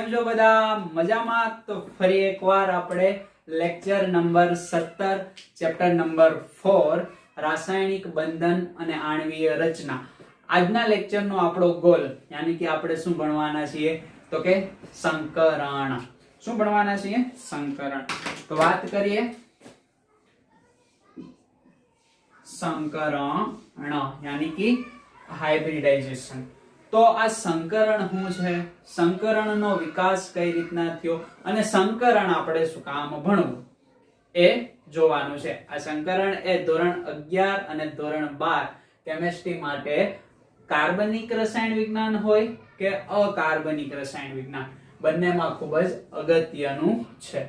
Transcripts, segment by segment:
કેમ છો બધા મજામાં? તો ફરી એકવાર આપણે લેક્ચર નંબર 17 ચેપ્ટર નંબર 4 રાસાયણિક બંધન અને આણ્વીય રચના. આજના લેક્ચરનો આપણો ગોલ યાની કે આપણે શું ભણવાના છીએ તો કે સંકરણ. શું ભણવાના છીએ? સંકરણ. તો વાત કરીએ સંકરણ યાની કે હાઇબ્રિડાઇઝેશન. તો આ સંકરણ શું છે, સંકરણનો વિકાસ કઈ રીતના થયો અને સંકરણ આપણે શું કામ ભણવું એ જોવાનું છે. આ સંકરણ એ ધોરણ 11 અને ધોરણ 12 કેમિસ્ટ્રી માટે કાર્બનિક રસાયણ વિજ્ઞાન હોય કે અકાર્બનિક રસાયણ વિજ્ઞાન, બંનેમાં ખૂબ જ અગત્યનું છે.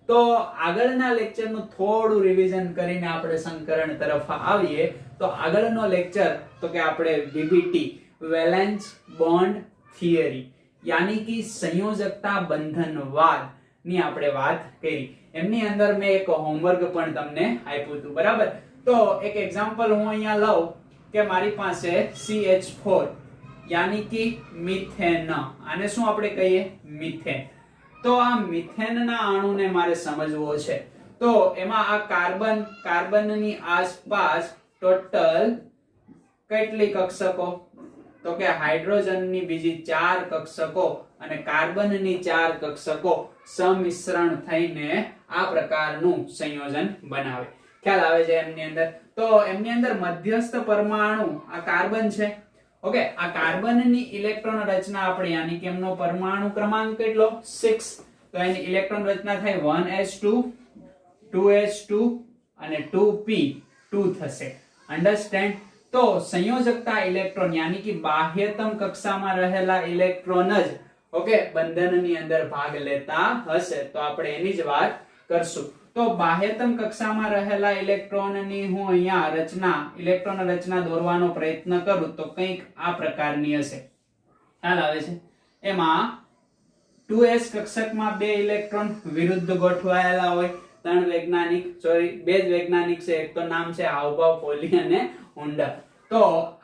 તો આગળના લેક્ચરનું થોડું રિવિઝન કરીને આપણે સંકરણ તરફ આવીએ તો આગળનો લેક્ચર તો કે આપણે વીબીટી વેલેન્સ બોન્ડ થિયરી યાની કે સંયોજકતા બંધનવાદ ની આપણે વાત કરી. એમની અંદર મેં એક હોમવર્ક પણ તમને આપ્યું હતું, બરાબર? તો એક એક્ઝામ્પલ હું અહીંયા લઉં કે મારી પાસે CH4 યાની કે મિથેન, આને શું આપણે કહીએ? મિથેન. તો આ મિથેનના અણુને મારે સમજવો છે. તો એમાં આ કાર્બનની આસપાસ ટોટલ કેટલી કક્ષકો? તો કે હાઇડ્રોજનની બીજી 4 કક્ષકો અને કાર્બનની 4 કક્ષકો સમિશ્રણ થઈને આ પ્રકારનું સંયોજન બનાવે. ખ્યાલ આવે છે એમની અંદર? તો એમની અંદર મધ્યસ્થ પરમાણુ આ કાર્બન છે. ઓકે, આ કાર્બનની ઇલેક્ટ્રોન રચના આપણે યાની કે એમનો પરમાણુ ક્રમાંક કેટલો? 6. તો એની ઇલેક્ટ્રોન રચના થાય 1s2 2s2 અને 2p2 થશે. અન્ડરસ્ટેન્ડ? તો સંયોજકતા ઇલેક્ટ્રોન યાની કે બાહ્યતમ કક્ષામાં રહેલા ઇલેક્ટ્રોન જ ઓકે બંધનની અંદર ભાગ લેતા હશે. તો આપણે એની જ વાત કરશું. તો બાહ્યતમ કક્ષામાં રહેલા ઇલેક્ટ્રોનની હું અહીંયા રચના ઇલેક્ટ્રોન રચના દોરવાનો પ્રયત્ન કરું તો કંઈક આ પ્રકારની હશે. ખ્યાલ આવે છે? એમાં 2s કક્ષકમાં 2 ઇલેક્ટ્રોન વિરુદ્ધ ગોઠવાયેલા હોય. 3 વૈજ્ઞાનિક બે જ વૈજ્ઞાનિક છે. એક તો નામ છે હાવભાવ, પોલી અને હુન્ડર. તો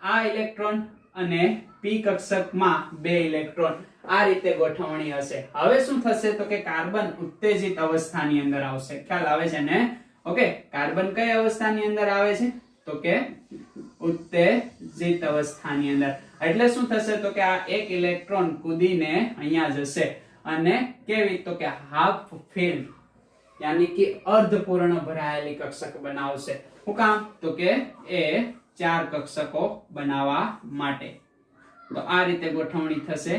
આ ઇલેક્ટ્રોન અને p કક્ષકમાં 2 ઇલેક્ટ્રોન આ રીતે ગોઠવણી હશે. હવે શું થશે તો કે કાર્બન ઉત્તેજિત અવસ્થાની અંદર આવશે. ખ્યાલ આવે છે ને? ઓકે, કાર્બન કઈ અવસ્થાની અંદર આવે છે તો કે ઉત્તેજિત અવસ્થાની અંદર. એટલે શું થશે તો કે આ એક ઇલેક્ટ્રોન કૂદીને અહીંયા જશે અને કેવી તો કે હાફ ફિલ્ડ યાની કે અર્ધપૂર્ણ ભરાયેલી કક્ષક બનાવશે. શું કામ? તો કે એ 4 કક્ષકો બનાવવા માટે. તો આ રીતે ગોઠવણી થશે.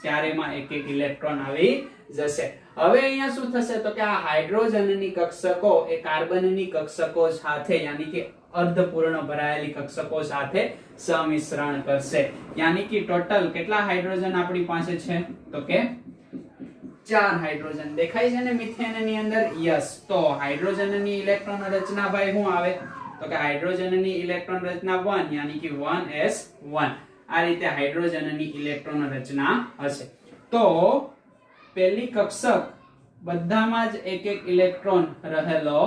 ચારેમાં એક એક ઇલેક્ટ્રોન આવી જશે. હવે અહીંયા શું થશે તો કે આ હાઇડ્રોજનની કક્ષકો એ કાર્બનની કક્ષકો સાથે યાની કે અર્ધપૂર્ણ ભરાયેલી કક્ષકો સાથે સમિશ્રણ કરશે. યાની કે ટોટલ કેટલા હાઇડ્રોજન આપણી પાસે છે તો કે 4 હાઇડ્રોજન દેખાય છે ને મિથેનની અંદર? યસ. તો હાઇડ્રોજનની ઇલેક્ટ્રોન રચના ભાઈ શું આવે તો કે હાઇડ્રોજનની ઇલેક્ટ્રોન રચના 1 યાની કે 1s1. આ રીતે હાઇડ્રોજનની ઇલેક્ટ્રોન રચના હશે. તો પહેલી કક્ષક બધામાં જ એક એક ઇલેક્ટ્રોન રહેલો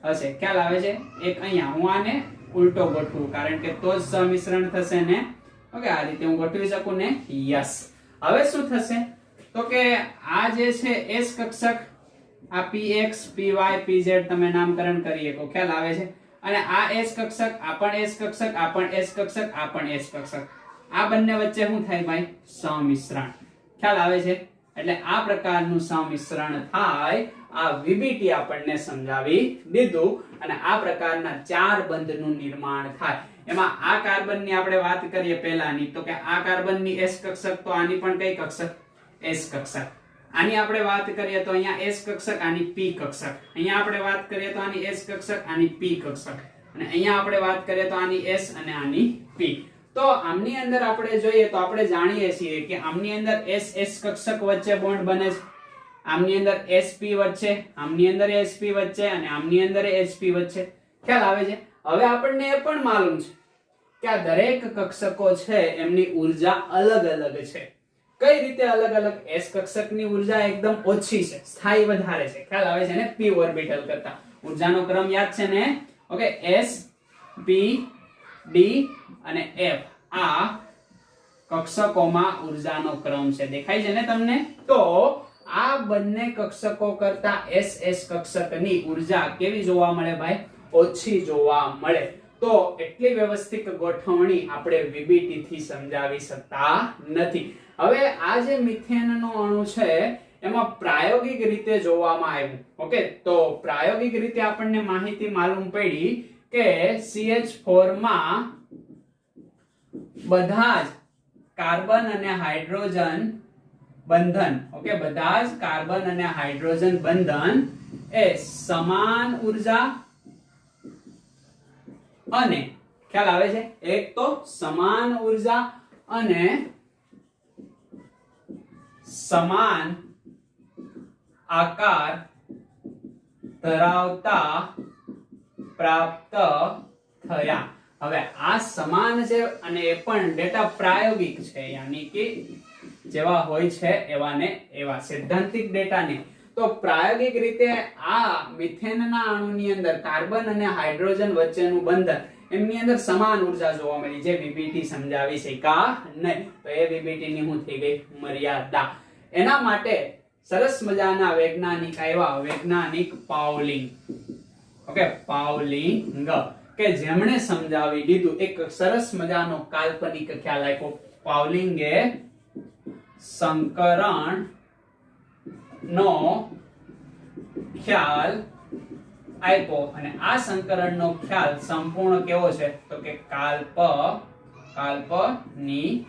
હશે. ખ્યાલ આવે છે? એક અહીંયા હું આને ઉલટો ગોઠવું કારણ કે તો જ સમિશ્રણ થશે ને. ઓકે, આ રીતે હું ગોઠવી શકું ને? યસ. હવે શું થશે તો કે આ જે છે s કક્ષક, આ px py pz તમે નામકરણ કરી શકો. ખ્યાલ આવે છે? અને આ s કક્ષક, આ પણ s કક્ષક, આ પણ s કક્ષક, આ પણ s કક્ષક, આ બંને વચ્ચે શું થાય ભાઈ? સમિશ્રણ. ખ્યાલ આવે છે? એટલે આ પ્રકારનું સમિશ્રણ થાય. આ વીબીટી આપણને સમજાવી દીધું અને આ પ્રકારના 4 બંધનું નિર્માણ થાય. એમાં આ કાર્બનની આપણે વાત કરીએ પહેલાની તો કે આ કાર્બનની s કક્ષક, તો આની પણ કઈ કક્ષક? s કક્ષક. આની આપણે વાત કરીએ તો અહીંયા s કક્ષક, આની p કક્ષક. અહીંયા આપણે વાત કરીએ તો આની s કક્ષક, આની p કક્ષક. અને અહીંયા આપણે વાત કરીએ તો આની s અને આની p. તો આમની અંદર આપણે જોઈએ તો આપણે જાણીએ છીએ કે આમની અંદર s કક્ષક વચ્ચે બોન્ડ બને છે. આમની અંદર sp વચ્ચે, આમની અંદર sp વચ્ચે અને આમની અંદર sp વચ્ચે. ખ્યાલ આવે છે? હવે આપણને એ પણ માલુમ છે કે આ દરેક કક્ષકો છે એમની ઊર્જા અલગ અલગ છે. કઈ રીતે અલગ અલગ? s કક્ષકની ઊર્જા એકદમ ઓછી છે, સ્થાયી વધારે છે. ખ્યાલ આવે છે ને? p ઓર્બિટલ કરતા. ઊર્જાનો ક્રમ યાદ છે ને? ઓકે, s p d અને f આ કક્ષકોમાં ઊર્જાનો ક્રમ છે. દેખાય છે ને તમને? તો આ બંને કક્ષકો કરતા SS કક્ષકની ઉર્જા કેવી જોવા મળે ભાઈ? ઓછી જોવા મળે. તો એટલી વ્યવસ્થિત ગોઠવણી આપણે VBT થી સમજાવી શકતા નથી. હવે આ જે મિથેનનો અણુ છે એમાં પ્રાયોગિક રીતે જોવામાં આવ્યું. ઓકે, તો પ્રાયોગિક રીતે આપણને માહિતી માલુમ પડી કે CH4 માં બધા જ કાર્બન અને હાઇડ્રોજન બંધન, ઓકે, બધા જ કાર્બન અને હાઇડ્રોજન બંધન એ સમાન ઉર્જા અને ખ્યાલ આવે છે, એક તો સમાન ઉર્જા અને સમાન આકાર ધરાવતા પ્રાપ્ત થયા. હવે આ સમાન છે અને એ પણ ડેટા પ્રાયોગિક છે, યાની કે જેવા હોય છે એવા ને એવા, સૈદ્ધાંતિક ડેટા ને. તો પ્રાયોગિક રીતે આ મિથેનના અણુની અંદર કાર્બન અને હાઇડ્રોજન વચ્ચેનું બંધન એમની અંદર સમાન ઉર્જા જોવા મળી, જે VBT સમજાવી શકા નહીં. તો એ VBT ની શું થઈ ગઈ? મર્યાદા. એના માટે સરસ મજાના વૈજ્ઞાનિક આવ્યા, વૈજ્ઞાનિક પાઉલિંગ. ઓકે, પાઉલિંગ કે જેમણે સમજાવી દીધું, એક સરસ મજાનો કાલ્પનિક ખ્યાલ આપ્યો. પાઉલિંગે સંકરણ નો ખ્યાલ આપ્યો અને આ સંકરણનો ખ્યાલ સંપૂર્ણ કેવો છે? તો કે કાલ્પનિક.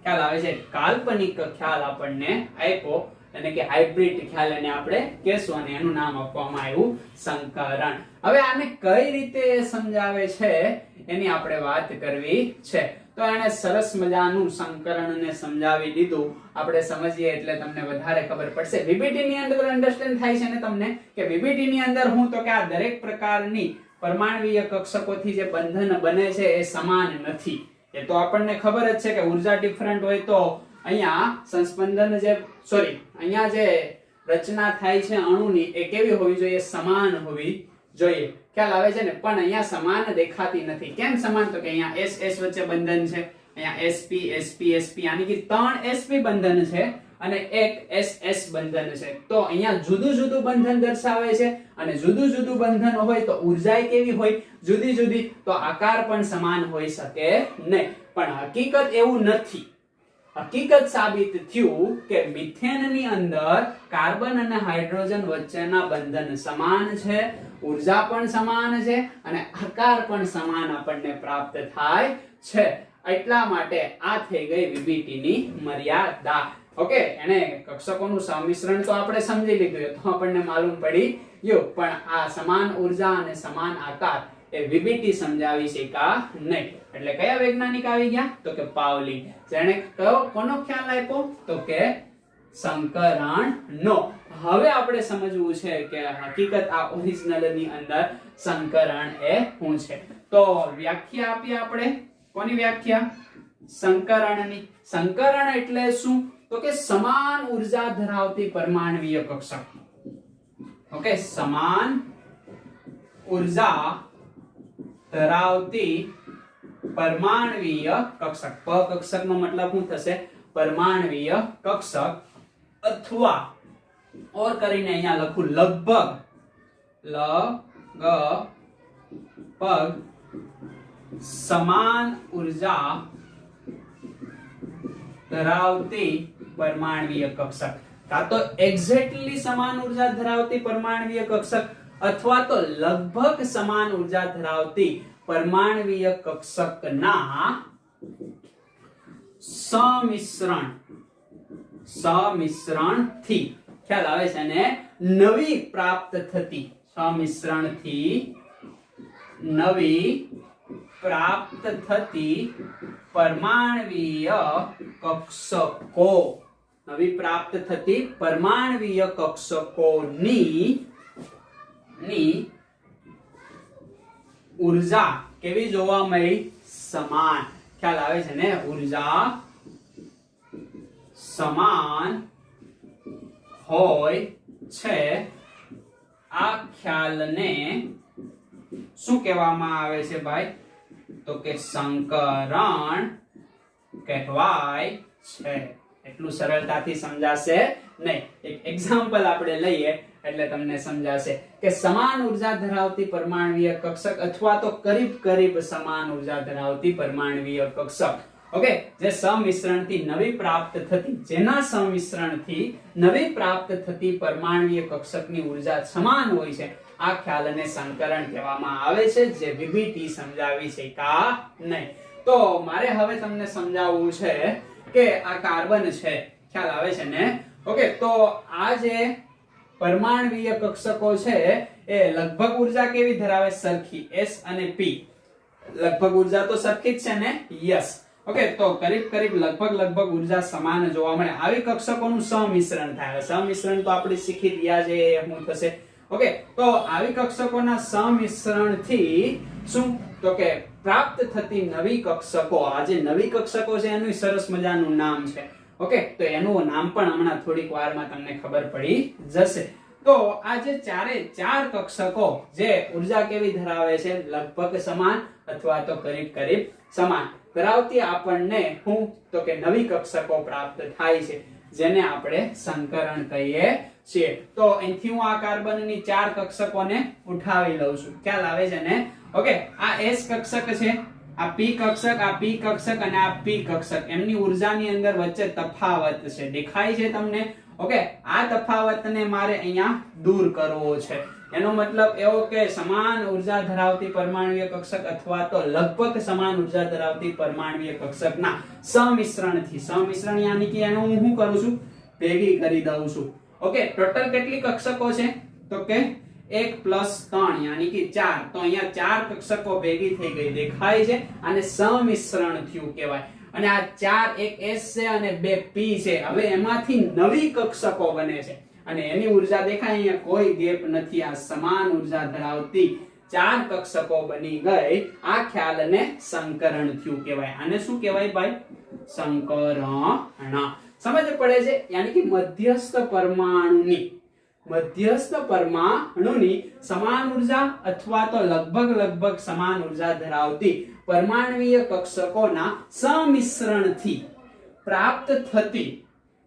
ખ્યાલ આવે છે, કાલ્પનિક ખ્યાલ આપણને આપ્યો અને કે હાઇબ્રિડ ખ્યાલ એને આપણે કહેશું અને એનું નામ આપવામાં આવ્યું સંકરણ. હવે આને કઈ રીતે સમજાવે છે એની આપણે વાત કરવી છે. તો એને સરસ મજાનું સંકરણને સમજાવી દીધું. આપણે સમજીએ એટલે તમને વધારે ખબર પડશે. VBT ની અંદર અન્ડરસ્ટેન્ડ થાય છે ને તમને કે VBT ની અંદર હું તો કે આ દરેક પ્રકારની પરમાણ્વીય કક્ષકોથી જે બંધન બને છે એ સમાન નથી. એ તો આપણને ખબર જ છે કે ઉર્જા ડિફરન્ટ હોય તો અહીંયા સંસ્પંદન અહીંયા જે રચના થાય છે અણુની એ કેવી હોવી જોઈએ? સમાન હોવી જોઈએ. ખ્યાલ આવે છે ને? પણ અહીંયા સમાન દેખાતી નથી. કેમ સમાન? તો કે અહીંયા SS વચ્ચે બંધન છે, અહીંયા SP SP SP યાની કે 3 SP બંધન છે અને એક SS બંધન છે. તો અહીંયા જુદું જુદું બંધન દર્શાવે છે અને જુદું જુદું બંધન હોય તો ઉર્જા કેવી હોય? જુદી જુદી. તો આકાર પણ સમાન હોઈ શકે નહીં. પણ હકીકત એવું નથી. હકીકત સાબિત થયું કે મિથેનની અંદર કાર્બન અને હાઇડ્રોજન વચ્ચેના બંધન સમાન છે, ઉર્જા પણ સમાન છે અને આકાર પણ સમાન આપણને પ્રાપ્ત થાય છે. એટલા માટે આ થઈ ગઈ VBT ની મર્યાદા. ઓકે, એને કક્ષકોનું સંમિશ્રણ તો આપણે સમજી લીધું, તો આપણને માલુમ પડી ગયું. પણ આ સમાન ઉર્જા અને સમાન આકાર એ VBT સમજાવી શકા નહીં. એટલે કયા વૈજ્ઞાનિક આવી ગયા? તો કે પાઉલિંગ. જેણે કોનો ખ્યાલ આપ્યો? તો કે સંકરણનો. હવે આપણે સમજવું છે કે હકીકત આ ઓરિજિનલ ની અંદર સંકરણ એ શું છે. તો વ્યાખ્યા આપીએ આપણે. કોની વ્યાખ્યા? સંકરણની. સંકરણ એટલે શું? તો કે સમાન ઉર્જા ધરાવતી પરમાણ્વીય કક્ષક. ઓકે, સમાન ઉર્જા ધરાવતી પરમાણ્વીય કક્ષક. કક્ષક નો મતલબ શું થશે? પરમાણ્વીય કક્ષક. અથવા ઓર કરીને અહીંયા લખું લગભગ સમાન ઉર્જા ધરાવતી પરમાણ્વીય કક્ષક. કાં તો એક્ઝેક્ટલી સમાન ઉર્જા ધરાવતી પરમાણ્વીય કક્ષક અથવા તો લગભગ સમાન ઉર્જા ધરાવતી પરમાણ્વીય કક્ષકના સમિશ્રણથી. ખ્યાલ આવે છે ને? નવી પ્રાપ્ત થતી સમિશ્રણથી નવી પ્રાપ્ત થતી પરમાણ્વીય કક્ષકો. નવી પ્રાપ્ત થતી પરમાણ્વીય કક્ષકોની ઉર્જા કેવી જોવા મળી? સમાન. ખ્યાલ આવે છે ને? ઉર્જા સમાન હોય છે. આ ખ્યાલને શું કહેવામાં આવે છે ભાઈ? તો કે સંકરણ કહેવાય છે. એટલું સરળતાથી સમજાશે નહીં. એક એક્ઝામ્પલ આપણે લઈએ એટલે તમને સમજાશે કે સમાન ઉર્જા ધરાવતી પરમાણ્વીય કક્ષક અથવા તો કરીબ સમાન ઉર્જા ધરાવતી પરમાણ્વીય કક્ષક, ઓકે, જે સમિશ્રણથી નવી પ્રાપ્ત થતી, જેના સમિશ્રણથી નવી પ્રાપ્ત થતી પરમાણ્વીય કક્ષકની ઉર્જા સમાન હોય છે, આ ખ્યાલને સંકરણ કહેવામાં આવે છે, જે VBT સમજાવી છે કા નહીં. તો મારે હવે તમને સમજાવવું છે કે આ કાર્બન છે, ખ્યાલ આવે છે ને? ઓકે, તો આ જે પરમાણ્વીય કક્ષકો છે એ લગભગ ઉર્જા કેવી ધરાવે? સરખી, S અને P લગભગ ઉર્જા તો સરખી જ છે ને? યસ. ઓકે, તો કરીબ લગભગ ઉર્જા સમાન જોવા મળે. આવી કક્ષકોનું સમિશ્રણ થાય. સમિશ્રણ તો આપણે શીખી ગયા છે, શું થશે? ઓકે, તો આવી કક્ષકોના સમિશ્રણથી શું તો કે પ્રાપ્ત થતી નવી કક્ષકો, આ જે નવી કક્ષકો છે એનું સરસ મજાનું નામ છે. ઓકે, તો એનું નામ પણ હમણાં થોડીક વારમાં તમને ખબર પડી જશે. તો આ જે ચાર કક્ષકો જે ઉર્જા કેવી ધરાવે છે? લગભગ સમાન અથવા તો કરીબ સમાન ધરાવતી આપણને શું તો કે નવી કક્ષકો પ્રાપ્ત થાય છે, જેને આપણે સંકરણ કહીએ છીએ. તો અહીંથી હું આ કાર્બનની 4 કક્ષકોને ઉઠાવી લઉં છું. ખ્યાલ આવે છે ને? ઓકે, આ S કક્ષક છે, આ P કક્ષક, આ P કક્ષક અને આ P કક્ષક, એમની ઉર્જાની અંદર વચ્ચે તફાવત છે, દેખાય છે તમને? ઓકે, આ તફાવતને મારે અહીંયા દૂર કરવો છે. એનો મતલબ એવો કે સમાન ઉર્જા ધરાવતી પરમાણ્વીય કક્ષક અથવા તો લગભગ સમાન ઉર્જા ધરાવતી પરમાણ્વીય કક્ષકના સમિશ્રણથી, સમિશ્રણ યાની કે એનો હું શું કરું છું? ભેગી કરી દઉં છું. ઓકે, ટોટલ કેટલી કક્ષકો છે? તો કે 1 + 3 યાની કે 4. તો અહીંયા 4 કક્ષકો ભેગી થઈ ગઈ, દેખાય છે? આને સમિશ્રણ થયું કહેવાય. અને આ 4, એક S છે અને 2 P છે. હવે એમાંથી નવી કક્ષકો બને છે અને એની ઉર્જા દેખાય અહીંયા, કોઈ ગેપ નથી. આ સમાન ઉર્જા ધરાવતી 4 કક્ષકો બની ગઈ. આ ખ્યાલને સંકરણ થયું કહેવાય. આને શું કહેવાય ભાઈ? સંકરણ. સમજ પડે છે? યાની કે મધ્યસ્થ પરમાણુની સમાન ઉર્જા અથવા તો લગભગ સમાન ઉર્જા ધરાવતી પરમાણ્વીય કક્ષકોના સમિશ્રણથી પ્રાપ્ત થતી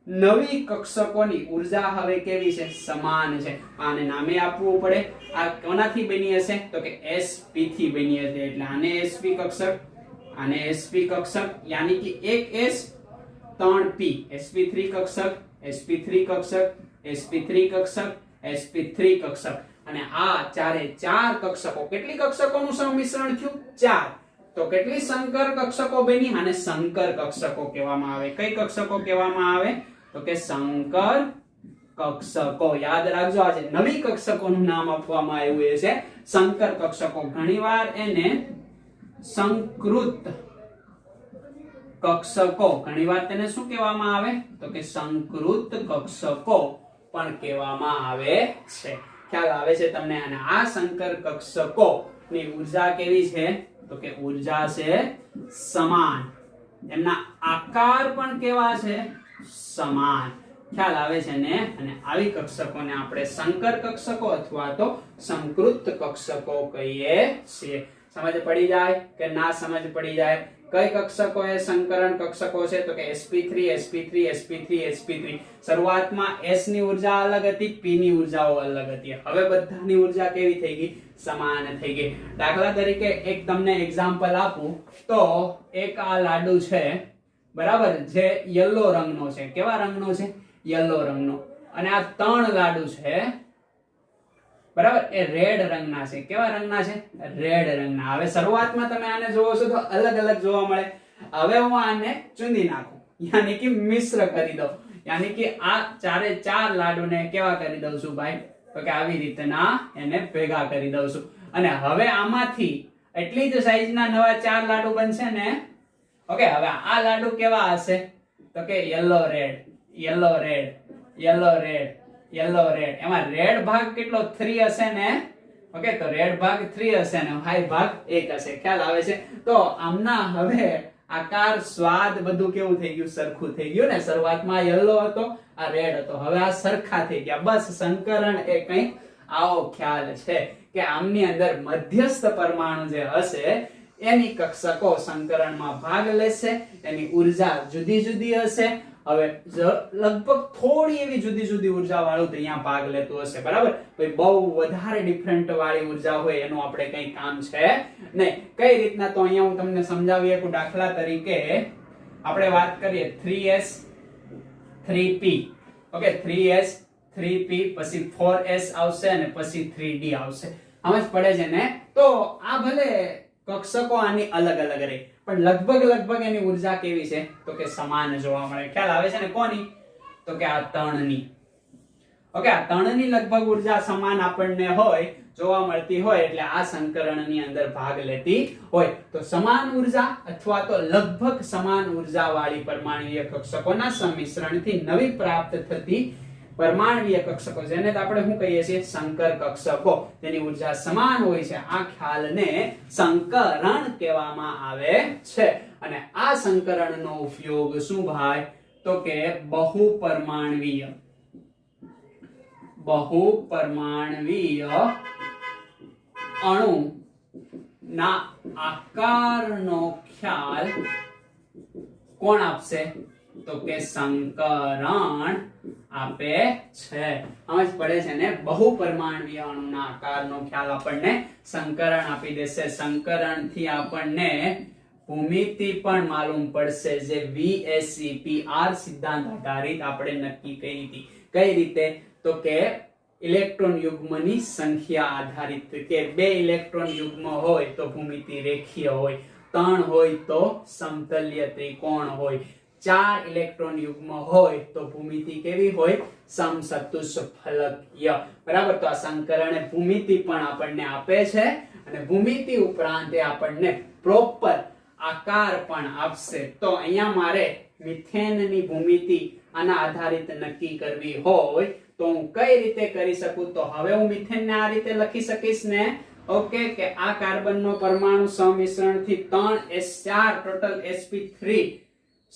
નવી કક્ષકોની ઉર્જા હવે કેવી છે? સમાન છે. આને નામે આપવું પડે. આ કોનાથી બની હશે? તો કે sp થી બની હશે. એટલે આને sp કક્ષક, આને sp કક્ષક, યાની કે એક s 3 p, sp3 કક્ષક, sp3 કક્ષક, sp3 કક્ષક, sp3 કક્ષક. અને આ 4 કક્ષકો, કેટલી કક્ષકોનું સમિશ્રણ થયું? 4. તો કેટલી સંકર કક્ષકો બની? આને સંકર કક્ષકો કહેવામાં આવે. કઈ કક્ષકો કહેવામાં આવે? તો કે સંકર કક્ષકો. યાદ રાખજો, આજે નવી કક્ષકોનું નામ આપવામાં આવ્યું છે સંકર કક્ષકો. ઘણીવાર એને સંકૃત કક્ષકો, ઘણીવાર તેને શું કહેવામાં આવે? તો કે સંકૃત કક્ષકો પણ કહેવામાં આવે છે. ખ્યાલ આવે છે તમને? અને આ સંકર કક્ષકો ની ઉર્જા કેવી છે? તો કે ઉર્જા છે સમાન. એમના આકાર પણ કેવા છે? સમાન. ખ્યાલ આવે છે ને? અને આવી કક્ષકોને આપણે સંકર કક્ષકો અથવા તો સંકૃત કક્ષકો કહીએ છીએ. સમજ પડી જાય કે ના સમજ પડી જાય? કઈ કક્ષકો એ સંકરણ કક્ષકો છે? તો કે sp3 sp3 sp3 sp3. શરૂઆતમાં s ની ઉર્જા અલગ હતી, p ની ઉર્જાઓ અલગ હતી. હવે બધાની ઉર્જા કેવી થઈ ગઈ? સમાન થઈ ગઈ. દાખલા તરીકે એક તમને એક્ઝામ્પલ આપું તો એક આ લાડુ છે, બરાબર, જે યલો રંગનો છે. કેવા રંગનો છે? યલો રંગનો. અને આ 3 લાડુ છે, બરાબર, એ રેડ રંગના છે. કેવા રંગના છે? રેડ રંગના. હવે શરૂઆતમાં તમે આને જોવો છો તો અલગ જોવા મળે. હવે હું આને ચૂંદી નાખું, યાની કે મિશ્ર કરી દઉં, યાની કે આ 4 લાડુને કેવા કરી દઉં છું ભાઈ? તો કે આવી રીતના એને ભેગા કરી દઉં છું. અને હવે આમાંથી એટલી જ સાઈઝના નવા 4 લાડુ બનશે ને? ઓકે, હવે આ લાડુ કેવા હશે? તો કે yellow red, yellow red, yellow red, yellow red. એમાં રેડ ભાગ કેટલો? 3 હશે ને? ઓકે, તો રેડ ભાગ 3 હશે ને વ્હાઈટ ભાગ 1 હશે. ખ્યાલ આવે છે? તો આમના હવે આકાર, સ્વાદ બધું કેવું થઈ ગયું? સરખું થઈ ગયું ને? શરૂઆતમાં યલો હતો, આ રેડ હતો, હવે આ સરખા થઈ ગયા. બસ સંકરણ એ કંઈક આવો ખ્યાલ છે કે આમની અંદર મધ્યસ્થ પરમાણુ જે હશે એની કક્ષકો સંકરણમાં ભાગ લેશે, એની ઉર્જા જુદી હશે. હવે લગભગ થોડી એવી જુદી જુદી ઉર્જા વાળું તો અહીંયા ભાગ લેતું હશે, બરાબર. ભાઈ બહુ વધારે ડિફરન્ટ વાળી ઉર્જા હોય એનું આપણે કઈ કામ છે નહીં. કઈ રીતના તો અહીંયા હું તમને સમજાવી શકું. દાખલા તરીકે આપણે વાત કરીએ 3s 3p, okay, 3s 3p, પછી 4s આવશે અને પછી 3d આવશે. સમજ પડે છે ને? તો આ ભલે કક્ષકો આની અલગ અલગ રહી, પણ લગભગ એની ઉર્જા કેવી છે તો કે સમાન જોવા મળે. ખ્યાલ આવે છે ને? કોની? તો કે આ ત્રણની. ઓકે, આ ત્રણની લગભગ ઉર્જા સમાન આપણને હોય, જોવા મળતી હોય, એટલે આ સંકરણની અંદર ભાગ લેતી હોય. તો સમાન ઉર્જા અથવા તો લગભગ સમાન ઉર્જા વાળી પરમાણ્વીય કક્ષકોના સંમિશ્રણથી નવી પ્રાપ્ત થતી પરમાણ્વીય કક્ષકો, જેને આપણે શું કહીએ છીએ? સંકર કક્ષકો. તેની ઉર્જા સમાન હોય છે. આ ખ્યાલને સંકરણ કહેવામાં આવે છે. અને આ સંકરણનો ઉપયોગ શું ભાઈ? તો કે બહુપરમાણ્વીય અણુ ના આકારનો ખ્યાલ કોણ આપશે? તો કે સંકરણ આપે છે. સમજ પડે છે ને? બહુપરમાણ્વીય અણુના આકારનો ખ્યાલ આપણને સંકરણ આપી દેશે. સંકરણથી આપણને ભૂમિતિ પણ માલુમ પડશે, જે VSEPR સિદ્ધાંત આધારિત આપણે નક્કી કરી હતી. કઈ રીતે? તો કે ઇલેક્ટ્રોન યુગ્મની સંખ્યા આધારિત, કે 2 ઇલેક્ટ્રોન યુગ્મ હોય તો ભૂમિતિ રેખીય હોય, 3 હોય તો સમતલ્ય ત્રિકોણ હોય, 4 ઇલેક્ટ્રોન યુગ્મ હોય તો ભૂમિતિ કેવી હોય? સમચતુષ્ફલકીય. બરાબર. તો આ સંકરણે ભૂમિતિ પણ આપણને આપે છે અને ભૂમિતિ ઉપરાંત આપણને પ્રોપર આકાર પણ આપશે. તો અહીંયા મારે મિથેનની ભૂમિતિ આના આધારિત નક્કી કરવી હોય તો હું કઈ રીતે કરી શકું? તો હવે હું મિથેનને આ રીતે લખી શકીશ ને, ઓકે, કે આ કાર્બનનો પરમાણુ સંમિશ્રણથી 3s4 ટોટલ sp3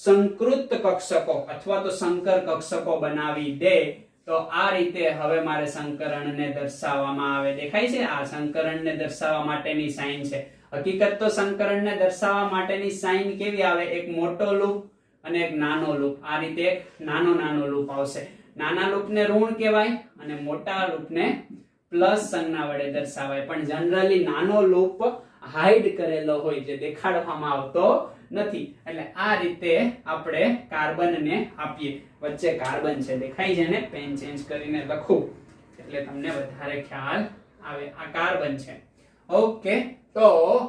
સંકૃત કક્ષકો અથવા તો સંકર કક્ષકો બનાવી દે. તો આ રીતે હવે મારે સંકરણને દર્શાવવામાં આવે. દેખાય છે? આ સંકરણને દર્શાવવા માટેની સાઇન છે. હકીકત તો સંકરણને દર્શાવવા માટેની સાઇન કેવી આવે? એક મોટો લૂપ અને એક નાનો લૂપ. આ રીતે એક નાનો લૂપ આવશે. નાના લૂપને ઋણ કહેવાય અને મોટા લૂપને પ્લસ સંજ્ઞા વડે દર્શાવાય. પણ જનરલી નાનો લૂપ હાઇડ કરેલો હોય, જે દેખાડવામાં આવતો નથી. એટલે આ રીતે આપણે કાર્બનને આપીએ. વચ્ચે કાર્બન છે, દેખાય છે ને? પેન ચેન્જ કરીને લખું એટલે તમને વધારે ખ્યાલ આવે. આ કાર્બન છે. ઓકે, તો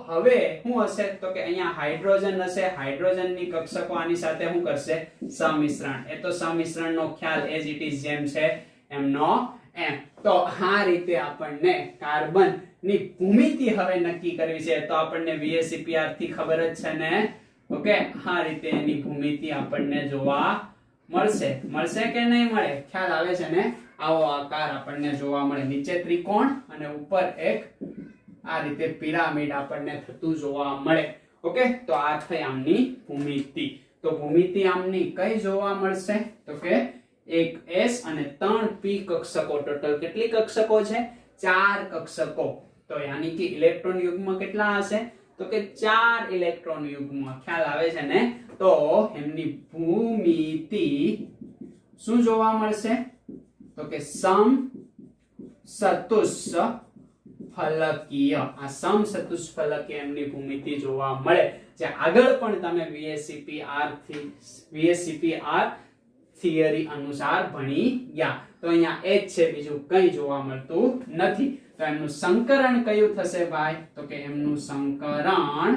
હવે શું હશે? તો કે અહીંયા હાઇડ્રોજન હશે. હાઇડ્રોજનની કક્ષકો આની સાથે શું કરશે? સંમિશ્રણ. એ તો સંમિશ્રણનો ખ્યાલ એઝ ઇટ ઇઝ જેમ છે એમનો એમ. તો આ રીતે આપણને કાર્બન ની ભૂમિતિ હવે નક્કી કરવી છે. તો આપણને VSEPR થી ખબર જ છે ને? ઓકે, આ રીતે એની ભૂમિતિ આપણને જોવા મળશે કે નહીં મળે? ખ્યાલ આવે છે ને? આવો આકાર આપણને જોવા મળે. નીચે ત્રિકોણ અને ઉપર એક આ રીતે પિરામિડ આપણને થતું જોવા મળે. ઓકે, તો આ થઈ આમની ભૂમિતિ. તો ભૂમિતિ આમની કઈ જોવા મળશે? તો કે 1s અને 3p કક્ષકો. ટોટલ કેટલી કક્ષકો છે? 4 કક્ષકો. તો યાની કે ઇલેક્ટ્રોન યુગ્મ કેટલા હશે? તો કે 4 ઇલેક્ટ્રોન યુગ્મ. ખ્યાલ આવે છે ને? તો એમની ભૂમિતિ શું જોવા મળશે? તો કે સમચતુષ્ફલકીય. આ સમચતુષ્ફલકીય એમની ભૂમિતિ જોવા મળે. જે આગળ પણ તમે VSEPR થિયરી અનુસાર ભણી ગયા. તો અહીંયા એ જ છે, બીજું કંઈ જોવા મળતું નથી. તો એમનું સંકરણ કયું થશે ભાઈ? તો કે એમનું સંકરણ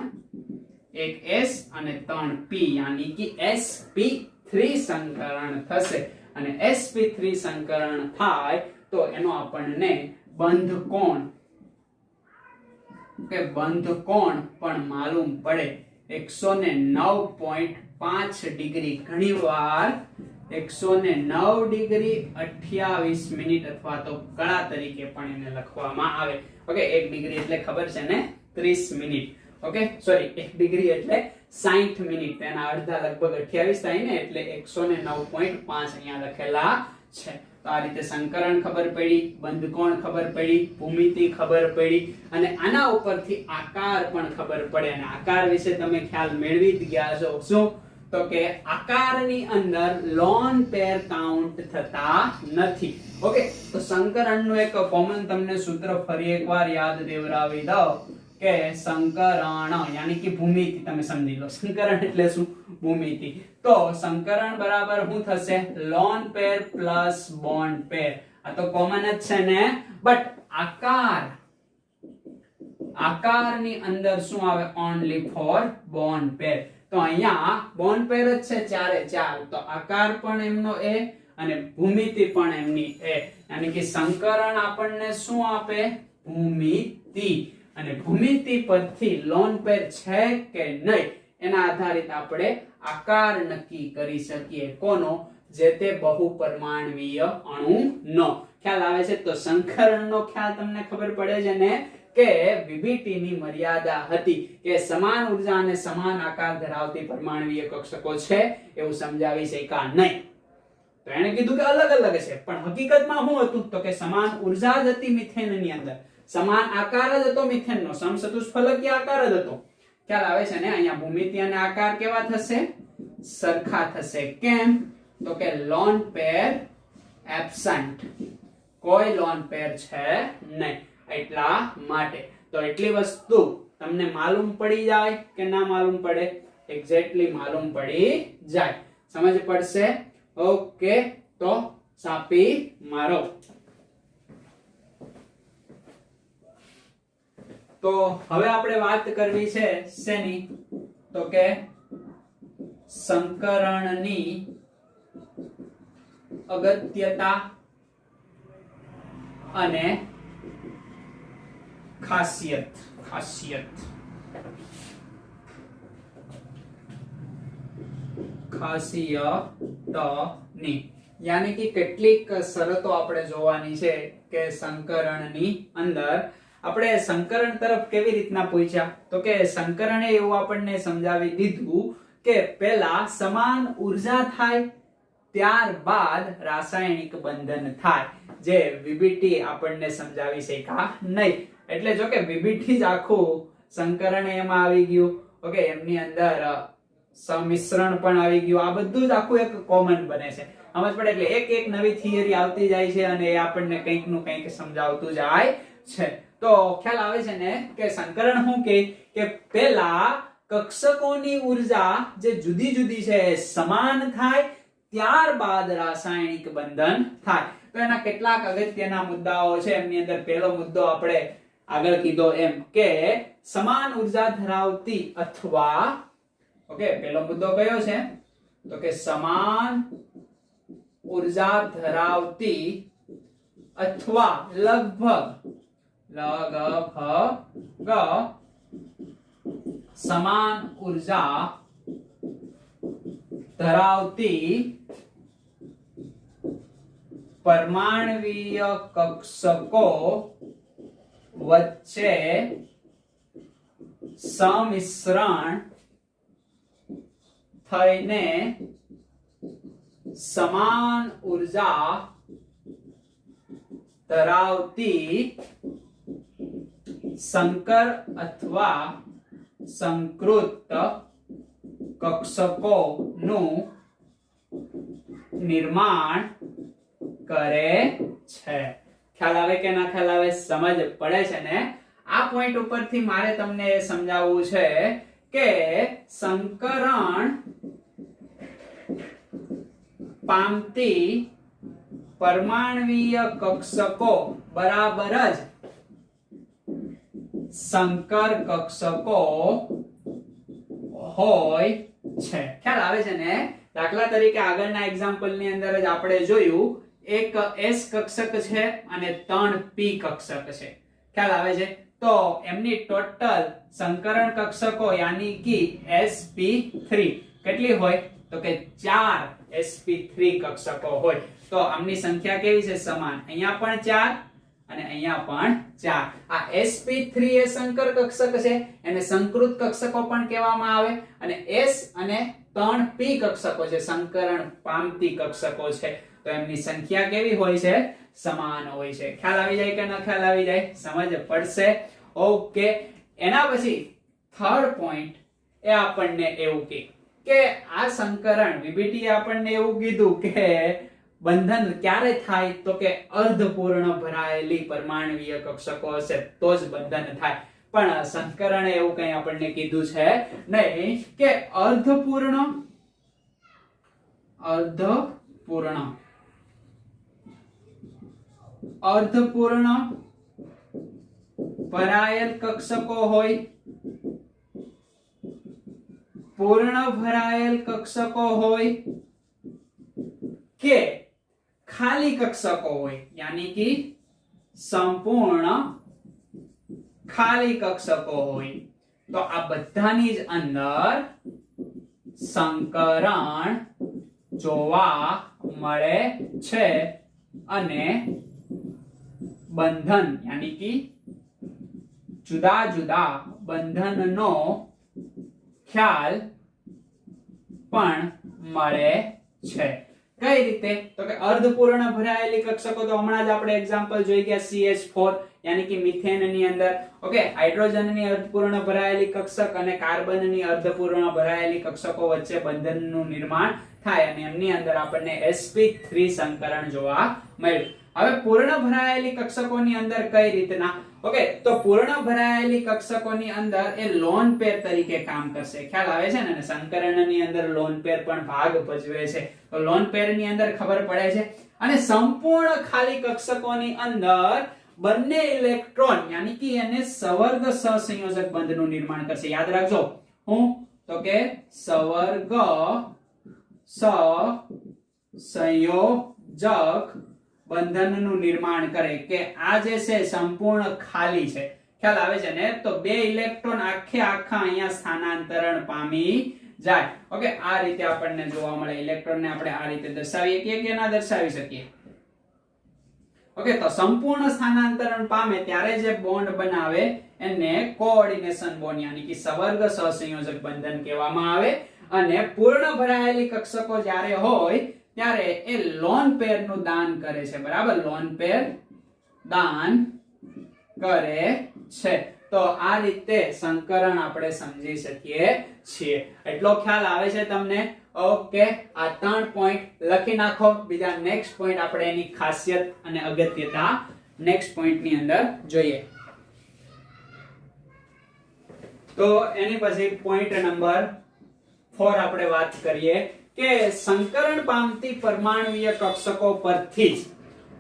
1s અને 3p યાની કે sp3 સંકરણ થશે. અને sp3 સંકરણ થાય તો એનો આપણને બંધ કોણ પણ માલુમ પડે. 109.5 ડિગ્રી. ઘણીવાર 109 ડિગ્રી 28 મિનિટ અથવા તો કળા તરીકે પણ એને લખવામાં આવે. ઓકે, 1 ડિગ્રી એટલે ખબર છે ને? 30 મિનિટ. ઓકે, સોરી, 1 ડિગ્રી એટલે 60 મિનિટ. તેના અડધા લગભગ 28 થાય ને, એટલે 109.5 અહીંયા લખેલા છે. તો આ રીતે સંકરણ ખબર પડી, બંધકોણ ખબર પડી, ભૂમિતિ ખબર પડી અને આના ઉપરથી આકાર પણ ખબર પડે. અને આકાર વિશે તમે ખ્યાલ મેળવી જ ગયા છો. શું? તો કે આકારની અંદર લોન પેર કાઉન્ટ થતા નથી. ઓકે, તો સંકરણનું એક કોમન તમને સૂત્ર ફરી એકવાર યાદ દેવરાવી દઉં કે સંકરણ યાની કે ભૂમિતિ, તમે સમજી લો સંકરણ એટલે શું, ભૂમિતિ. તો સંકરણ બરાબર શું થશે, લોન પેર પ્લસ બોન્ડ પેર. આ તો કોમન જ છે ને, બટ આકારની અંદર શું આવે, ઓનલી ફોર બોન્ડ પેર. તો અહીંયા બોન્ડ પેર જ છે ચારે ચાર, તો આકાર પણ એમનો એ અને ભૂમિતિ પણ એમની એ, યાની કે સંકરણ આપણને શું આપે, ભૂમિતિ. અને ભૂમિતિ પરથી લોન પેર છે કે નહીં એના આધારિત આપણે આકાર નક્કી કરી શકીએ. કોનો, જે તે બહુપરમાણવીય અણુનો. ખ્યાલ આવે છે? તો સંકરણનો ખ્યાલ તમને ખબર પડે છે ને કે VBT ની મર્યાદા હતી કે સમાન ઉર્જા અને સમાન આકાર ધરાવતી પરમાણવીય કક્ષકો છે એવું સમજાવી શક્યા નહીં. તો એને કીધું કે અલગ અલગ છે, પણ હકીકતમાં શું હતું તો કે સમાન ઉર્જા જ હતી મિથેનની અંદર, સમાન આકાર જ હતો મિથેનનો, સમચતુષ્ફલકીય આકાર જ હતો. ખ્યાલ આવે છે ને? અહીંયા ભૂમિતિ અને આકાર કેવા થશે, સરખા થશે. કેમ? તો કે લોન પેર એબ્સન્ટ, કોઈ લોન પેર છે નહીં, એટલા માટે. તો એટલી વસ્તુ તમને માલુમ પડી જાય કે ના માલુમ પડે, એક્ઝેક્ટલી માલુમ પડી જાય, સમજ પડશે? ઓકે, તો સાપી મારો. તો હવે આપણે વાત કરવી છે શેની, તો કે સંકરણની અગત્યતા અને ખાસિયત. ખાસિયતની યાની કે કેટલીક શરતો આપણે જોવાની છે કે સંકરણની અંદર આપણે સંકરણ તરફ કેવી રીતના પહોંચ્યા, તો કે સંકરણે એવું આપણને સમજાવી દીધું કે પહેલા સમાન ઉર્જા થાય ત્યારબાદ રાસાયણિક બંધન થાય, જે VBT આપણને સમજાવી શક્યા નહીં. એટલે જો કે VBT જ આખું સંકરણ એમાં આવી ગયું. ઓકે, એમની અંદર સમિશ્રણ પણ આવી ગયું. આ બધું જ આખું એક કોમન બને છે, સમજ પડે? એટલે એક એક નવી થિયરી આવતી જાય છે અને એ આપણને કંઈક નું કંઈક સમજાવતું જાય છે. તો ખ્યાલ આવે છે ને કે સંકરણ શું કે પહેલા કક્ષકોની ઉર્જા જે જુદી જુદી છે સમાન થાય ત્યારબાદ રાસાયણિક બંધન થાય. તો એના કેટલાક અગત્યના મુદ્દાઓ છે. એમની અંદર પહેલો મુદ્દો આપણે આગળ કીધો એમ કે સમાન ઉર્જા ધરાવતી અથવા, ઓકે, પહેલો મુદ્દો કયો છે તો કે સમાન ઉર્જા ધરાવતી અથવા લગભગ સમાન ઉર્જા ધરાવતી પરમાણવીય કક્ષકો વચ્ચે સમિશ્રણ થઈને સમાન ઉર્જા ધરાવતી સંકર અથવા સંકૃત કક્ષકોનું નિર્માણ કરે છે. ખ્યાલ આવે કે ના ખ્યાલ આવે? સમજ પડે છે ને? આ પોઈન્ટ ઉપરથી મારે તમને સમજાવવું છે કે સંકરણ પામતી પરમાણવીય કક્ષકો બરાબર જ સંકર કક્ષકો હોય છે. ખ્યાલ આવે છે ને? દાખલા તરીકે આગળના એક્ઝામ્પલ ની અંદર જ આપણે જોયું, એક S કક્ષક છે અને 3 P કક્ષક છે. ખ્યાલ આવે છે? તો એમની ટોટલ સંકરણ કક્ષકો યાની કે sp3 કેટલી હોય તો કે 4 sp3 કક્ષકો હોય. તો આમની સંખ્યા કેવી છે? સમાન. અહીંયા પણ 4 અને અહીંયા પણ 4. આ sp3 એ સંકર કક્ષક છે, એને સંકૃત કક્ષકો પણ કહેવામાં આવે, અને s અને 3p કક્ષકો છે સંકરણ પામતી કક્ષકો છે. તો એમની સંખ્યા કેવી હોય છે? સમાન હોય છે. ખ્યાલ આવી જાય કે ન ખ્યાલ આવી જાય? સમજ પડશે? ઓકે. એના પછી થર્ડ પોઈન્ટ એ આપણને એવું કે આ સંકરણ વીબીટી આપણને એવું કીધું કે બંધન ક્યારે થાય તો કે અર્ધપૂર્ણ ભરાયેલી પરમાણ્વીય કક્ષકો હશે તો જ બંધન થાય, પણ સંકરણે એવું કંઈ આપણને કીધું છે નહીં કે અર્ધપૂર્ણ ભરાયેલ કક્ષકો હોય, પૂર્ણ ભરાયેલ કક્ષકો હોય કે ખાલી કક્ષકો હોય, यानी कि સંપૂર્ણ ખાલી કક્ષકો હોય, તો આ બધાની જ અંદર સંકરણ જોવા મળે છે અને બંધન यानी कि જુદા જુદા બંધનનો ખ્યાલ પણ મળે છે. કઈ રીતે તો કે અર્ધપૂર્ણ ભરાયેલી કક્ષકો તો હમણાં જ આપણે એક્ઝામ્પલ જોઈ ગયા CH4 यानी कि મિથેન ની અંદર ઓકે હાઇડ્રોજન ની અર્ધપૂર્ણ ભરાયેલી કક્ષક અને કાર્બન ની અર્ધપૂર્ણ ભરાયેલી કક્ષકો વચ્ચે બંધનનું નિર્માણ થાય અને એમની અંદર આપણને sp3 સંકરણ જોવા મળ્યું. હવે પૂર્ણ ભરાયેલી કક્ષકોની અંદર કઈ રીતના ઓકે તો પૂર્ણ ભરાયેલી કક્ષકોની અંદર એ લોન પેર તરીકે કામ કરશે, ખ્યાલ આવે છે ને, સંકરણની અંદર લોન પેર પણ ભાગ ભજવે છે, તો લોન પેર ની અંદર ખબર પડે છે. અને સંપૂર્ણ ખાલી કક્ષકોની અંદર બંને ઇલેક્ટ્રોન यानी कि એને સવર્ગ સહસંયોજક બંધનું નિર્માણ કરશે. યાદ રાખજો હું તો કે સવર્ગ સહસંયોજક બંધનનું નિર્માણ કરે કે આ જે છે સંપૂર્ણ ખાલી છે, ખ્યાલ આવે છે ને, તો બે ઇલેક્ટ્રોન આખા અહીંયા સ્થાનાંતરણ પામી જાય. ઓકે આ રીતે આપણને જોવા મળે. ઇલેક્ટ્રોન ને આપણે આ રીતે દર્શાવી શકીએ કે ના દર્શાવી શકીએ? ઓકે તો સંપૂર્ણ સ્થાનાંતરણ પામે ત્યારે જે બોન્ડ બનાવે એને કોઓર્ડિનેશન બોન્ડ यानी कि સવર્ગ સહસંયોજક બંધન કહેવામાં આવે. અને પૂર્ણ ભરાયેલી કક્ષકો જ્યારે હોય ત્યારે એ લોન પેર નું દાન કરે છે, બરાબર, લોન પેર દાન કરે છે. તો આ રીતે સંકરણ આપણે સમજી શકીએ છીએ. એટલો ખ્યાલ આવે છે તમને? ઓકે આ 3 પોઈન્ટ લખી નાખો. બીજા નેક્સ્ટ પોઈન્ટ આપણે એની ખાસિયત અને અગત્યતા નેક્સ્ટ પોઈન્ટ ની અંદર જોઈએ. તો એની પછી પોઈન્ટ નંબર 4 આપણે વાત કરીએ કે સંકરણ પામતી પરમાણુય કક્ષકો પરથી જ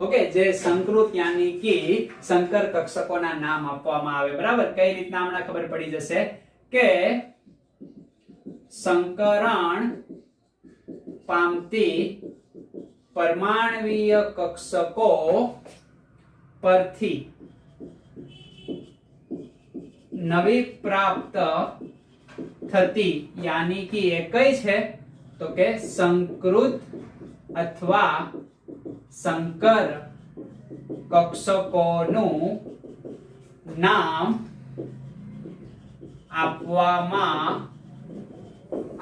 ઓકે જે સંકૃત यानी कि સંકર કક્ષકોના નામ આપવામાં આવે, બરાબર. કઈ રીતના હમણાં ખબર પડી જશે કે સંકરણ પામતી પરમાણુય કક્ષકો પરથી નવી પ્રાપ્ત થતી यानी कि એ કઈ છે તો કે સંકૃત અથવા સંકર કક્ષકોનું નામ આપવામાં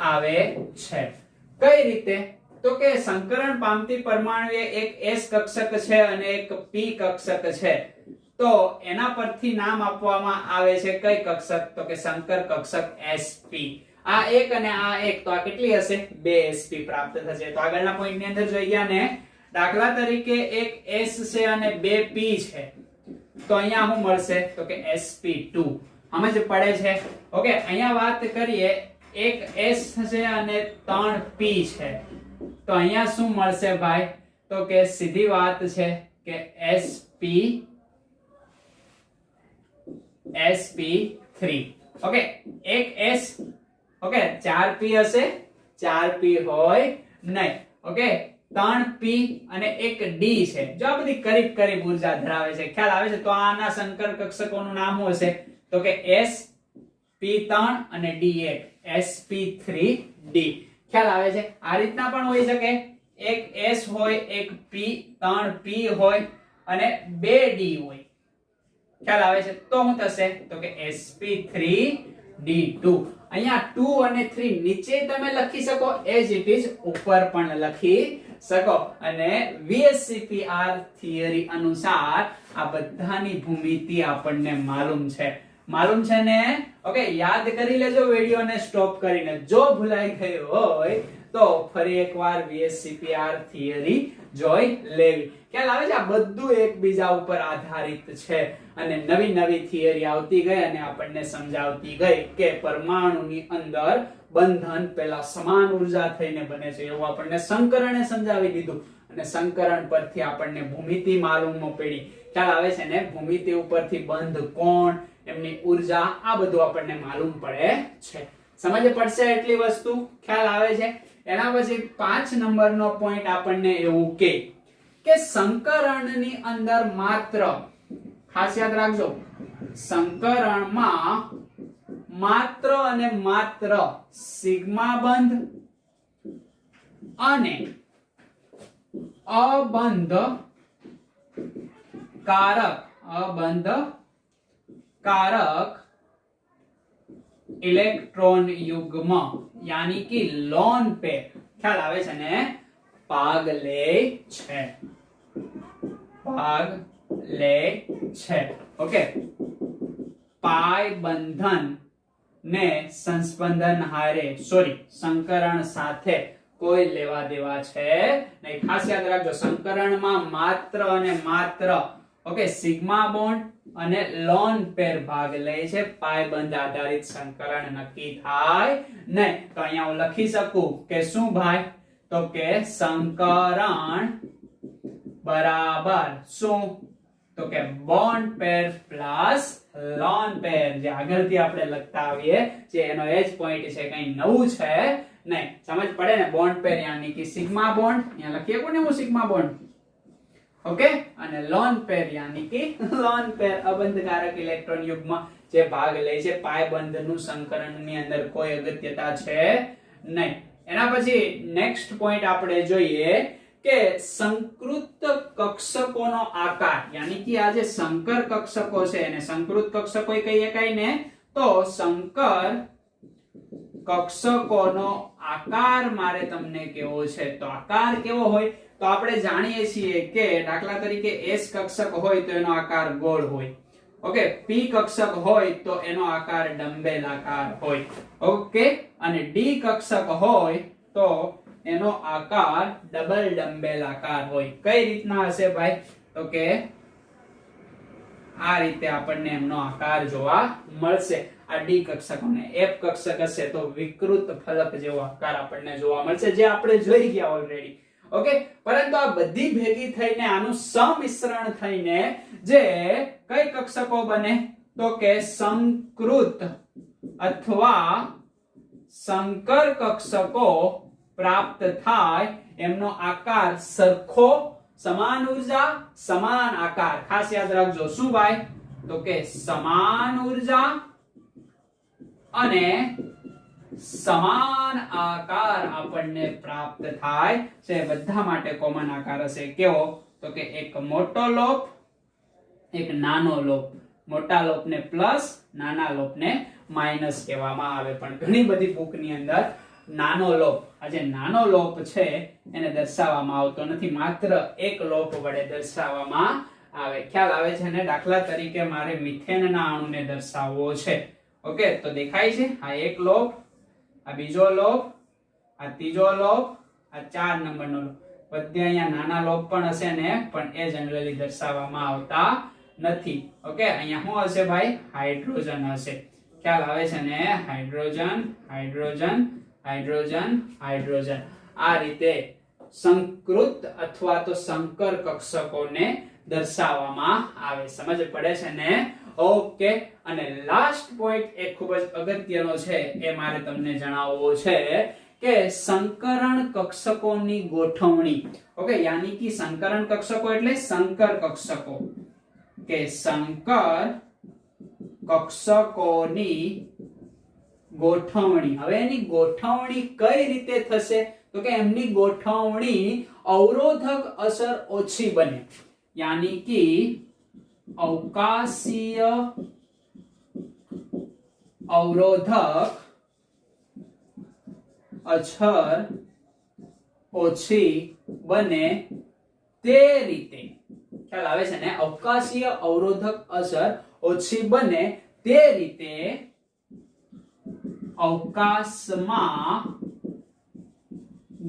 આવે છે. કઈ રીતે તો કે સંકરણ પામતી પરમાણુ એક S કક્ષક છે અને એક P કક્ષક છે, તો એના પરથી નામ આપવામાં આવે છે કઈ કક્ષક તો કે સંકર કક્ષક sp. આ એક અને આ એક, તો આ કેટલી હશે? 2 sp પ્રાપ્ત થશે. તો આગળના પોઈન્ટ ની અંદર જોઈ ગયા ને, દાખલા તરીકે એક s છે અને 2 p છે, તો અહીંયા શું મળશે તો કે sp2. સમજ પડે છે? ઓકે અહીંયા વાત કરીએ એક s છે અને 3 p છે, તો અહીંયા શું મળશે ભાઈ તો કે સીધી વાત છે કે sp3. ઓકે એક s ઓકે 4p હશે, 4p હોય નહીં. ઓકે 3p અને એક d છે. જો આ બધી કરીબ કરીબ ઊર્જા ધરાવે છે, ખ્યાલ આવે છે, તો આના સંકર કક્ષકોનું નામ શું હશે તો કે sp3 અને d1 sp3d. ખ્યાલ આવે છે? આ રીતના પણ હોઈ શકે, એક s હોય, એક p, 3p હોય અને 2d હોય. ખ્યાલ આવે છે? તો શું થશે તો કે sp3d2. અહીંયા 2 અને 3 નીચે તમે લખી શકો, એજ ઇટ ઇઝ ઉપર પણ લખી શકો. અને VSCPR થિયરી અનુસાર આ બધાની ભૂમિતિ આપણને માલુમ છે. માલુમ છે ને? ઓકે, યાદ કરી લેજો વિડિયોને સ્ટોપ કરીને. જો ભૂલાઈ ગયું હોય તો ફરી એકવાર VSCPR થિયરી જોઈ લેવી. ખ્યાલ આવે છે? આ બધું એકબીજા ઉપર આધારિત છે અને નવી નવી થિયરી આવતી ગઈ અને આપણને સમજાવતી ગઈ કે પરમાણુની અંદર બંધન પેલા સમાન ઉર્જા થઈને બને છે એવું આપણને શંકરણે સમજાવી દીધું અને શંકરણ પરથી આપણને ભૂમિતિ માલુમ પડી. ખ્યાલ આવે છે ને? ભૂમિતિ ઉપરથી બંધ કોણ, એમની ઉર્જા, આ બધું આપણને માલુમ પડે છે. સમજ પડશે એટલી વસ્તુ? ખ્યાલ આવે છે? એના પછી 5 નંબરનો પોઈન્ટ આપણને એવું કે સંકરણની અંદર માત્ર, ખાસ યાદ રાખજો, સંકરણમાં માત્ર અને માત્ર સિગ્મા બંધ અને અબંધ કારક ઇલેક્ટ્રોન યુગ્મ यानी कि लोन पेर, ख्याल आवे छे ने, भाग ले छे. ओके, पाई बंधन ने संस्पंदन हारे, सॉरी, संकरण साथे कोई लेवा देवा छे नहीं. खास याद राखજો, संकरणમાં માત્ર અને માત્ર ओके सिग्मा बॉन्ड અને લોન પેર ભાગ લે છે. પાઈ બંધ આધારિત સંકરણ નક્કી થાય નહીં. તો અહીંયા હું લખી શકું કે શું ભાઈ? તો કે સંકરણ બરાબર શું? તો કે બોન્ડ પેર પ્લસ લોન પેર. જે આગળથી આપણે લખતા આવીએ જે એનો એ જ પોઈન્ટ છે, કંઈ નવું છે નહીં. સમજ પડે ને? બોન્ડ પેર यानी कि सिग्मा बॉन्ड, અહીંયા લખીએ કોને હું સિગ્મા બોન્ડ. ओके, અને લોન પેર यानी कि લોન પેર અબંધકારક ઇલેક્ટ્રોન યુગ્મ જે ભાગ લે છે. પાઈ બંધનું સંકરણની અંદર કોઈ અગત્યતા છે નહીં. એના પછી નેક્સ્ટ પોઈન્ટ આપણે જોઈએ કે સંકૃત કક્ષકોનો આકાર यानी कि આ જે સંકર કક્ષકો છે એને સંકૃત કક્ષકો કહીએ કાઈ ને, તો સંકર કક્ષકોનો આકાર મારે તમને કેવો છે. તો આકાર કેવો હોય? તો આપણે જાણીએ છીએ કે દાખલા તરીકે S કક્ષક હોય તો એનો આકાર ગોળ હોય. ઓકે, P કક્ષક હોય તો એનો આકાર ડંબેલ આકાર હોય. ઓકે, અને D કક્ષક હોય તો એનો આકાર ડબલ ડંબેલ આકાર હોય. કઈ રીતના હશે ભાઈ? તો કે આ રીતે આપણને એમનો આકાર જોવા મળશે. આ D કક્ષકોને F કક્ષક હશે તો વિકૃત ફલક જેવો આકાર આપણને જોવા મળશે, જે આપણે જોઈ ગયા ઓલરેડી. ઓકે, પરંતુ આ બધી ભેગી થઈને આનું સમિશ્રણ થઈને જે કઈ કક્ષકો બને? તો કે સંકૃત અથવા સંકર કક્ષકો પ્રાપ્ત થાય. એમનો આકાર સરખો, સમાન ઉર્જા, સમાન આકાર. ખાસ યાદ રાખજો શું ભાઈ? તો કે સમાન ઉર્જા અને સમાન આકાર આપણને પ્રાપ્ત થાય છે. બધા માટે કોમન આકાર હશે. કેવો? તો કે એક મોટો લોપ, એક નાનો લોપ. મોટા લોપને પ્લસ, નાના લોપને માઈનસ કહેવામાં આવે. પણ ઘણી બધી બુકની અંદર નાનો લોપ, આ જે નાનો લોપ છે એને દર્શાવવામાં આવતો નથી, માત્ર એક લોપ વડે દર્શાવવામાં આવે. ખ્યાલ આવે છે ને? દાખલા તરીકે મારે મિથેનના અણુને દર્શાવવો છે. ઓકે, તો દેખાય છે આ એક લોપ, આ બીજો લોપ, આ ત્રીજો લોપ, આ 4 નંબરનો લોપ. બધે અહીંયા નાના લોપ પણ હશે ને, પણ એ જનરલી દર્શાવવામાં આવતા નથી. ઓકે, અહીંયા શું હશે ભાઈ? હાઇડ્રોજન હશે. ખ્યાલ આવે છે ને? Hydrogen, hydrogen, hydrogen, hydrogen. આ રીતે સંકૃત અથવા તો સંકર કક્ષકોને દર્શાવવામાં આવે. સમજ પડે છે ને? ઓકે, અને લાસ્ટ પોઈન્ટ એ ખૂબ જ અગત્યનો છે, એ મારે તમને જણાવવો છે કે સંકરણ કક્ષકોની ગોઠવણી. ઓકે, यानी कि સંકરણ કક્ષકો એટલે સંકર કક્ષકો, કે સંકર કક્ષકોની ગોઠવણી. હવે એની ગોઠવણી કઈ રીતે થશે? તો કે એમની ગોઠવણી અવરોધક અસર ઓછી બને, यानी कि अवकाशीय अवरोधक अक्षर ओછી બને તે રીતે. ખ્યાલ આવે છે ને? અવકાશીય અવરોધક અસર ઓછી બને તે રીતે અવકાશમાં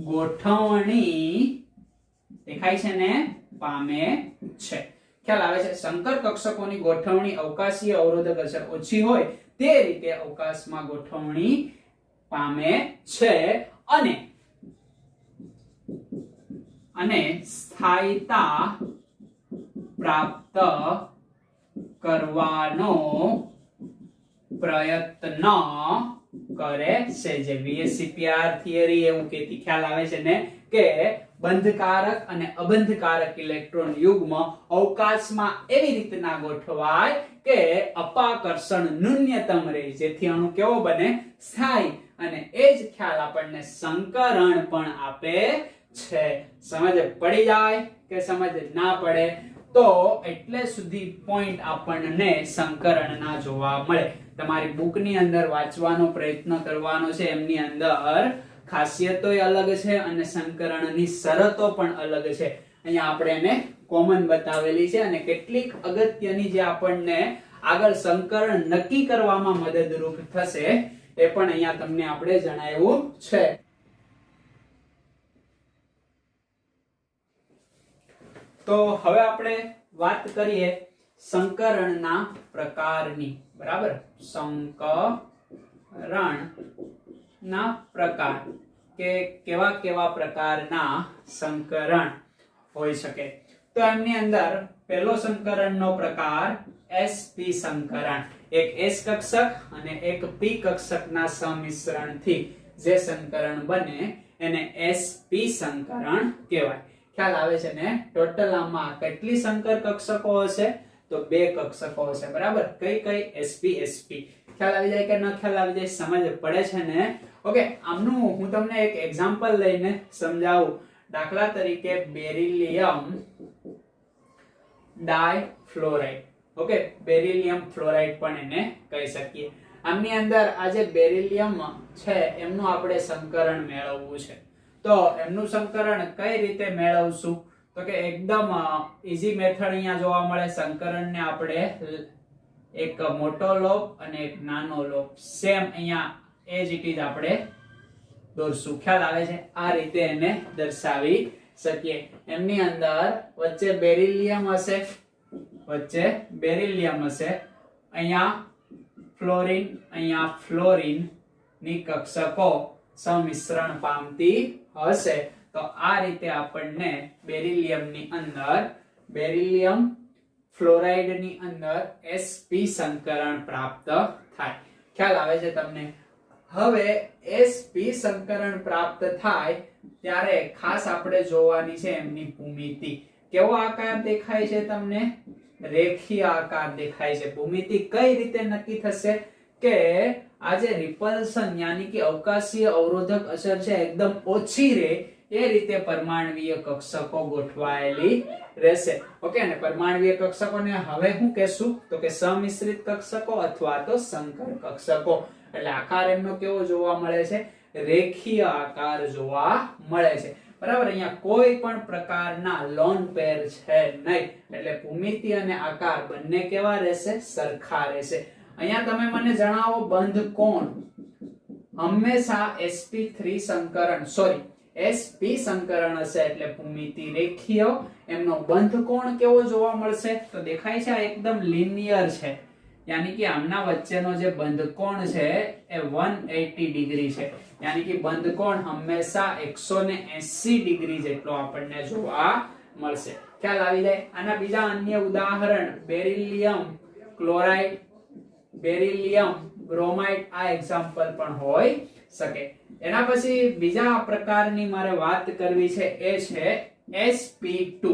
ગોઠવણી દેખાય છે ને પામે છે. ખ્યાલ આવે છે? સંકર કક્ષકોની ગોઠવણી અવકાશીય અવરોધક અસર ઓછી હોય તે રીતે અવકાશમાં ગોઠવણી પામે છે અને સ્થાયીતા પ્રાપ્ત કરવાનો પ્રયત્ન કરે છે. જે VSEPR થિયરી એવું કહેતી, ખ્યાલ આવે છે ને કે બંધકારક અને અબંધકારક ઇલેક્ટ્રોન યુગ્મ અવકાશમાં એવી રીતના ગોઠવાય કે અપાકર્ષણ ન્યૂનતમ રહે, જેથી અણુ કેવો બને? સ્થાયી. અને એ જ ખ્યાલ આપણને સંકરણ પણ આપે છે. સમજ પડી જાય કે સમજ ના પડે? તો એટલે સુધી પોઈન્ટ આપણને સંકરણના જોવા મળે. તમારી બુકની અંદર વાંચવાનો પ્રયત્ન કરવાનો છે. એમની અંદર ખાસિયતોય અલગ છે અને સંકરણની શરતો પણ અલગ છે. અહીંયા આપણે એને કોમન બતાવેલી છે અને કેટલીક અગત્યની જે આપણને આગળ સંકરણ નક્કી કરવામાં મદદરૂપ થશે એ પણ અહીંયા તમને આપણે જણાવ્યું છે. તો હવે આપણે વાત કરીએ સંકરણના પ્રકારની. બરાબર? સંકરણના પ્રકાર કે કેવા કેવા પ્રકારના સંકરણ હોઈ શકે. તો એમની અંદર પહેલો સંકરણનો પ્રકાર sp સંકરણ. એક s કક્ષક અને એક p કક્ષકના સંમિશ્રણથી જે સંકરણ બને એને sp સંકરણ કહેવાય. ખ્યાલ આવે છે ને? ટોટલ આમાં કેટલી સંકર કક્ષકો હશે? તો 2 કક્ષકો હશે. બરાબર? કઈ કઈ? sp sp. ખ્યાલ આવી જાય કે ન ખ્યાલ આવી જાય? સમજ પડે છે ને? ઓકે, આમનું હું તમને એક એક્ઝામ્પલ લઈને સમજાવું. દાખલા તરીકે બેરિલિયમ ડાયફ્લોરાઇડ. ઓકે, બેરિલિયમ ફ્લોરાઇડ પણ એને કહી શકીએ. આમની અંદર આ જે બેરિલિયમ છે એમનું આપણે સંકરણ મેળવવું છે. તો એમનું સંકરણ કઈ રીતે મેળવશું? તો કે એકદમ ઈઝી મેથડ અહીંયા જોવા મળે. સંકરણને આપણે એક મોટો લોબ અને એક નાનો લોબ સેમ અહીંયા એજ ઇટ ઇઝ આપણે દોરશું. ખ્યાલ આવે છે? આ રીતે એને દર્શાવી શકીએ. એમની અંદર વચ્ચે બેરિલિયમ હશે, અહીંયા ફ્લોરીન ની કક્ષકો સંમિશ્રણ પામતી હશે. તો આ રીતે આપણને બેરિલિયમ ફ્લોરાઇડ ની અંદર sp સંકરણ પ્રાપ્ત થાય. ખ્યાલ આવે છે તમને? હવે sp સંકરણ પ્રાપ્ત થાય ત્યારે ખાસ આપણે જોવાની છે એમની ભૂમિતિ. કેવો આકાર દેખાય છે તમને? રેખીય આકાર દેખાય છે. ભૂમિતિ કઈ રીતે નક્કી થશે? કે આ જે રિપલ્શન યાની કે અવકાશીય અવરોધક અસર છે એકદમ ઓછી રહે એ રીતે પરમાણવીય કક્ષકો ગોઠવાયેલી રહેશે. ઓકે, અને પરમાણવીય કક્ષકોને હવે શું કહેશું? તો કે સમિશ્રિત કક્ષકો અથવા તો સંકર કક્ષકો. એટલે આકાર એમનો કેવો જોવા મળે છે? રેખીય આકાર જોવા મળે છે. બરાબર? અહીંયા કોઈ પણ પ્રકારના લોન પેર છે નહીં. એટલે ભૂમિતિ અને આકાર બંને કેવા રહેશે? સરખા રહેશે. અહીંયા તમે મને જણાવો, બંધ કોણ હંમેશા sp3 સંકરણ sp સંકરણ હશે એટલે ભૂમિતિ રેખીય. એમનો બંધ કોણ કેવો જોવા મળશે? તો દેખાય છે આ એકદમ લિનિયર છે. યાની કે આમના વચ્ચેનો જે બંધ કોણ છે એ 180 ડિગ્રી છે. યાની કે બંધ કોણ હંમેશા 180 ડિગ્રી જેટલો આપણને જોવા મળશે. ખ્યાલ આવી જાય? આના બીજા અન્ય ઉદાહરણ બેરિલિયમ ક્લોરાઇડ, બેરિલિયમ બ્રોમાઇડ, આ એક્ઝામ્પલ પણ હોઈ શકે. એના પછી બીજા પ્રકારની મારે વાત કરવી છે એ છે sp2.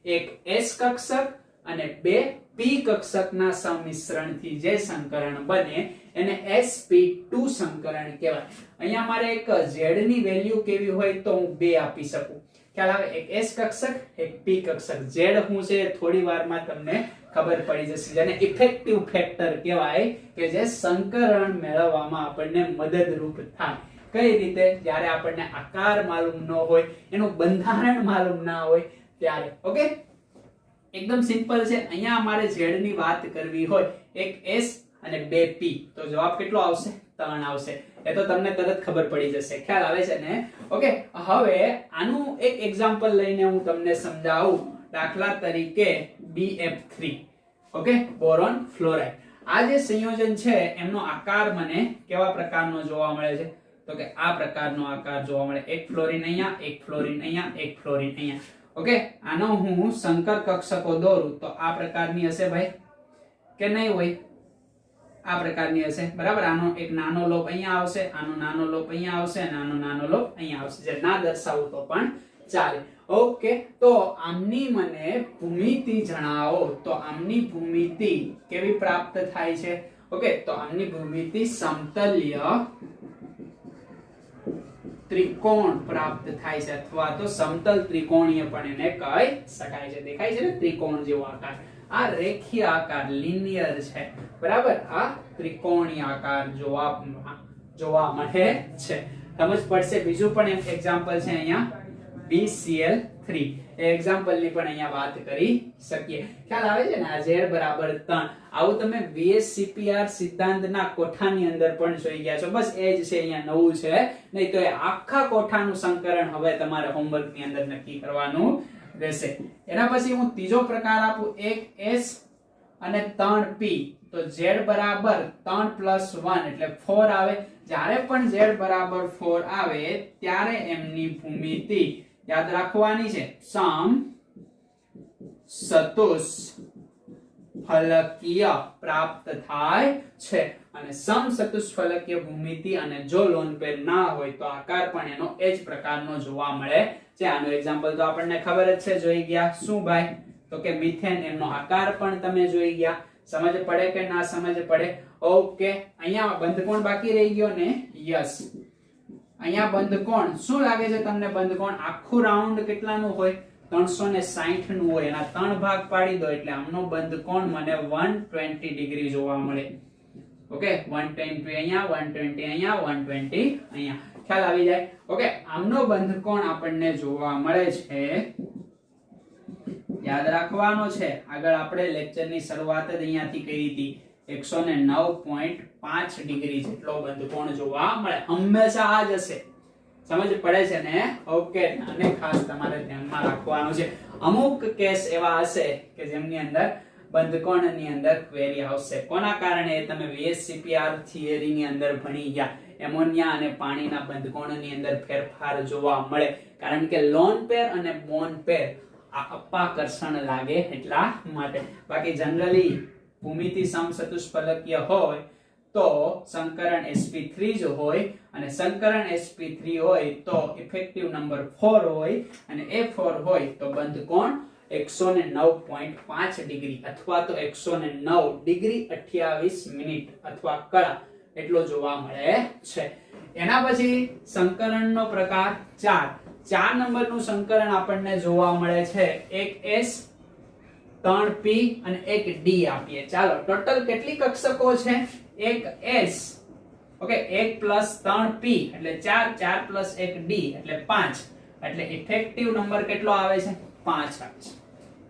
એક s કક્ષક અને 2 p કક્ષકના સંમિશ્રણથી જે સંકરણ બને એને sp2 સંકરણ કહેવાય. અહીંયા મારે એક z ની વેલ્યુ કેવી હોય તો હું 2 આપી શકું. ખ્યાલ આવે? એક s કક્ષક, એક p કક્ષક. z શું છે થોડી વારમાં તમને ખબર પડી જશે. જેને ઇફેક્ટિવ ફેક્ટર કહેવાય કે જે સંકરણ મેળવવામાં આપણને મદદરૂપ થાય. કઈ રીતે? જ્યારે આપણને આકાર માલુમ ન હોય, એનું બંધારણ માલુમ ના હોય ત્યારે. ઓકે, એકદમ સિમ્પલ છે. અહીંયા અમારે z ની વાત કરવી હોય, એક s અને 2p તો જવાબ કેટલો આવશે 3 આવશે એ તો તમને તરત ખબર પડી જશે ખ્યાલ આવે છે ને ઓકે હવે આનું એક એક્ઝામ્પલ લઈને હું તમને સમજાવું દાખલા તરીકે BF3 ઓકે બોરોન ફ્લોરાઇડ આ જે સંયોજન છે એમનો આકાર મને કેવા પ્રકારનો જોવા મળે છે તો કે આ પ્રકારનો આકાર જોવા મળે એક ફ્લોરીન અહીંયા એક ફ્લોરીન અહીંયા એક ફ્લોરીન અહીંયા ઓકે આનો હું સંકર કક્ષકો દોરું તો આ પ્રકારની હશે ભાઈ કે નહીં હોય આ પ્રકારની હશે બરાબર આનો એક નાનો લોપ અહીંયા આવશે આનો નાનો લોપ અહીંયા આવશે અને આનો નાનો લોપ અહીંયા આવશે જે ના દર્શાવું તો પણ ચાલે ઓકે તો આમની મને ભૂમિતિ જણાવો તો આમની ભૂમિતિ કેવી પ્રાપ્ત થાય છે ઓકે તો આમની ભૂમિતિ સમતલ્ય ત્રિકોણ પ્રાપ્ત થાય છે અથવા તો સમતલ ત્રિકોણીય પણ એને કહી શકાય છે દેખાય છે ને ત્રિકોણ જેવો આકાર આ રેખીય આકાર લિનિયર છે બરાબર આ ત્રિકોણીય આકાર જોવા મળે છે સમજ પડશે બીજું પણ એક એક્ઝામ્પલ છે અહીંયા BCl3 એ એક્ઝામ્પલ ની પણ અહીંયા વાત કરી શકીએ ખ્યાલ આવે છે ને આ Z બરાબર 3 આવું તમે VSCPR સિદ્ધાંતના કોઠાની અંદર પણ જોઈ ગયા છો બસ એ જ છે અહીંયા નવું છે નહીં તો એ આખા કોઠાનું સંકરણ હવે તમારે હોમવર્ક ની અંદર નક્કી કરવાનું રહેશે એના પછી હું ત્રીજો પ્રકાર આપું એક S અને 3p તો Z બરાબર 3 + 1 એટલે 4 આવે જ્યારે પણ Z બરાબર 4 આવે ત્યારે એમની ભૂમિતિ યાદ રાખવાની છે સમ ચતુષ્ફલકીય પ્રાપ્ત થાય છે અને સમ ચતુષ્ફલકીય ભૂમિતિ અને જો લોન પેર ના હોય તો આકાર પણ એનો એ જ પ્રકારનો જોવા મળે છે આનું એક્ઝામ્પલ તો આપણને ખબર જ છે જોઈ ગયા શું ભાઈ તો કે મિથેન એમનો આકાર પણ તમે જોઈ ગયા સમજ પડે કે ના સમજ પડે ઓકે અહીંયા બંધકોણ બાકી રહી ગયો ને યસ અહીંયા બંધકોણ શું લાગે છે તમને બંધકોણ આખું રાઉન્ડ કેટલાનું હોય 360 નું હોય એના 3 ભાગ પાડી દો એટલે આમનો બંધકોણ મને 120 ડિગ્રી જોવા મળે ઓકે 120 અહીંયા 120 અહીંયા 120 અહીંયા ખ્યાલ આવી જાય ઓકે આમનો બંધકોણ આપણને જોવા મળે છે યાદ રાખવાનો છે આગળ આપણે લેક્ચરની શરૂઆત જ અહીંયાથી કરી હતી 109.5 ડિગ્રી જેટલો બંધકોણ જોવા મળે હંમેશા આ જ હશે સમજ પડે છે ને ઓકે અને ખાસ તમારે ધ્યાનમાં રાખવાનું છે અમુક કેસ એવા હશે કે જેમની અંદર બંધકોણની અંદર ક્વેરી આવશે કોના કારણે તમે VSCPR થિયરીની અંદર ભણી ગયા એમોનિયા અને પાણીના બંધકોણની અંદર ફેરફાર જોવા મળે કારણ કે લોન પેર અને બોન પેર આ અપાકર્ષણ લાગે એટલા માટે બાકી જનરલી ભૂમિતિ સમચતુષ્ફલકીય હોય તો સંકરણ sp3 જ હોય અને સંકરણ sp3 હોય તો ઇફેક્ટિવ નંબર 4 હોય અને એ 4 હોય તો બંધકોણ 109.5 ડિગ્રી અથવા તો 109 ડિગ્રી 28 મિનિટ અથવા કળા એટલો જોવા મળે છે એના પછી સંકરણનો પ્રકાર 4 નંબરનું સંકરણ આપણને જોવા મળે છે એક S 3p અને એક d આપીએ ચાલો ટોટલ કેટલી કક્ષકો છે એક S ઓકે 1 + 3p એટલે 4 4 + 1 d એટલે 5 એટલે ઇફેક્ટિવ નંબર કેટલો આવે છે 5 આવે છે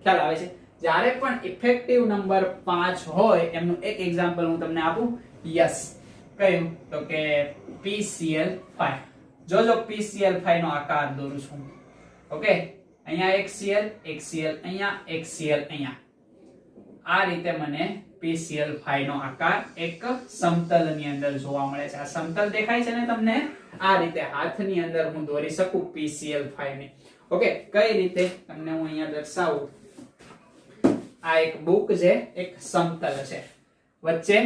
ખ્યાલ આવે છે જ્યારે પણ ઇફેક્ટિવ નંબર 5 હોય એમનું એક એક્ઝામ્પલ હું તમને આપું યસ કયું તો કે PCl5 જો PCl5 નો આકાર દોરું છું ઓકે અહીંયા એક Cl અહીંયા એક Cl અહીંયા આ રીતે મને PCl5 નો આકાર એક સમતલ ની અંદર જોવા મળે છે આ સમતલ દેખાય છે ને તમને આ રીતે હાથની અંદર હું દોરી શકું PCl5 ને ઓકે કઈ રીતે તમને હું અહીંયા દર્શાવું આ એક બુક છે એક સમતલ છે વચ્ચે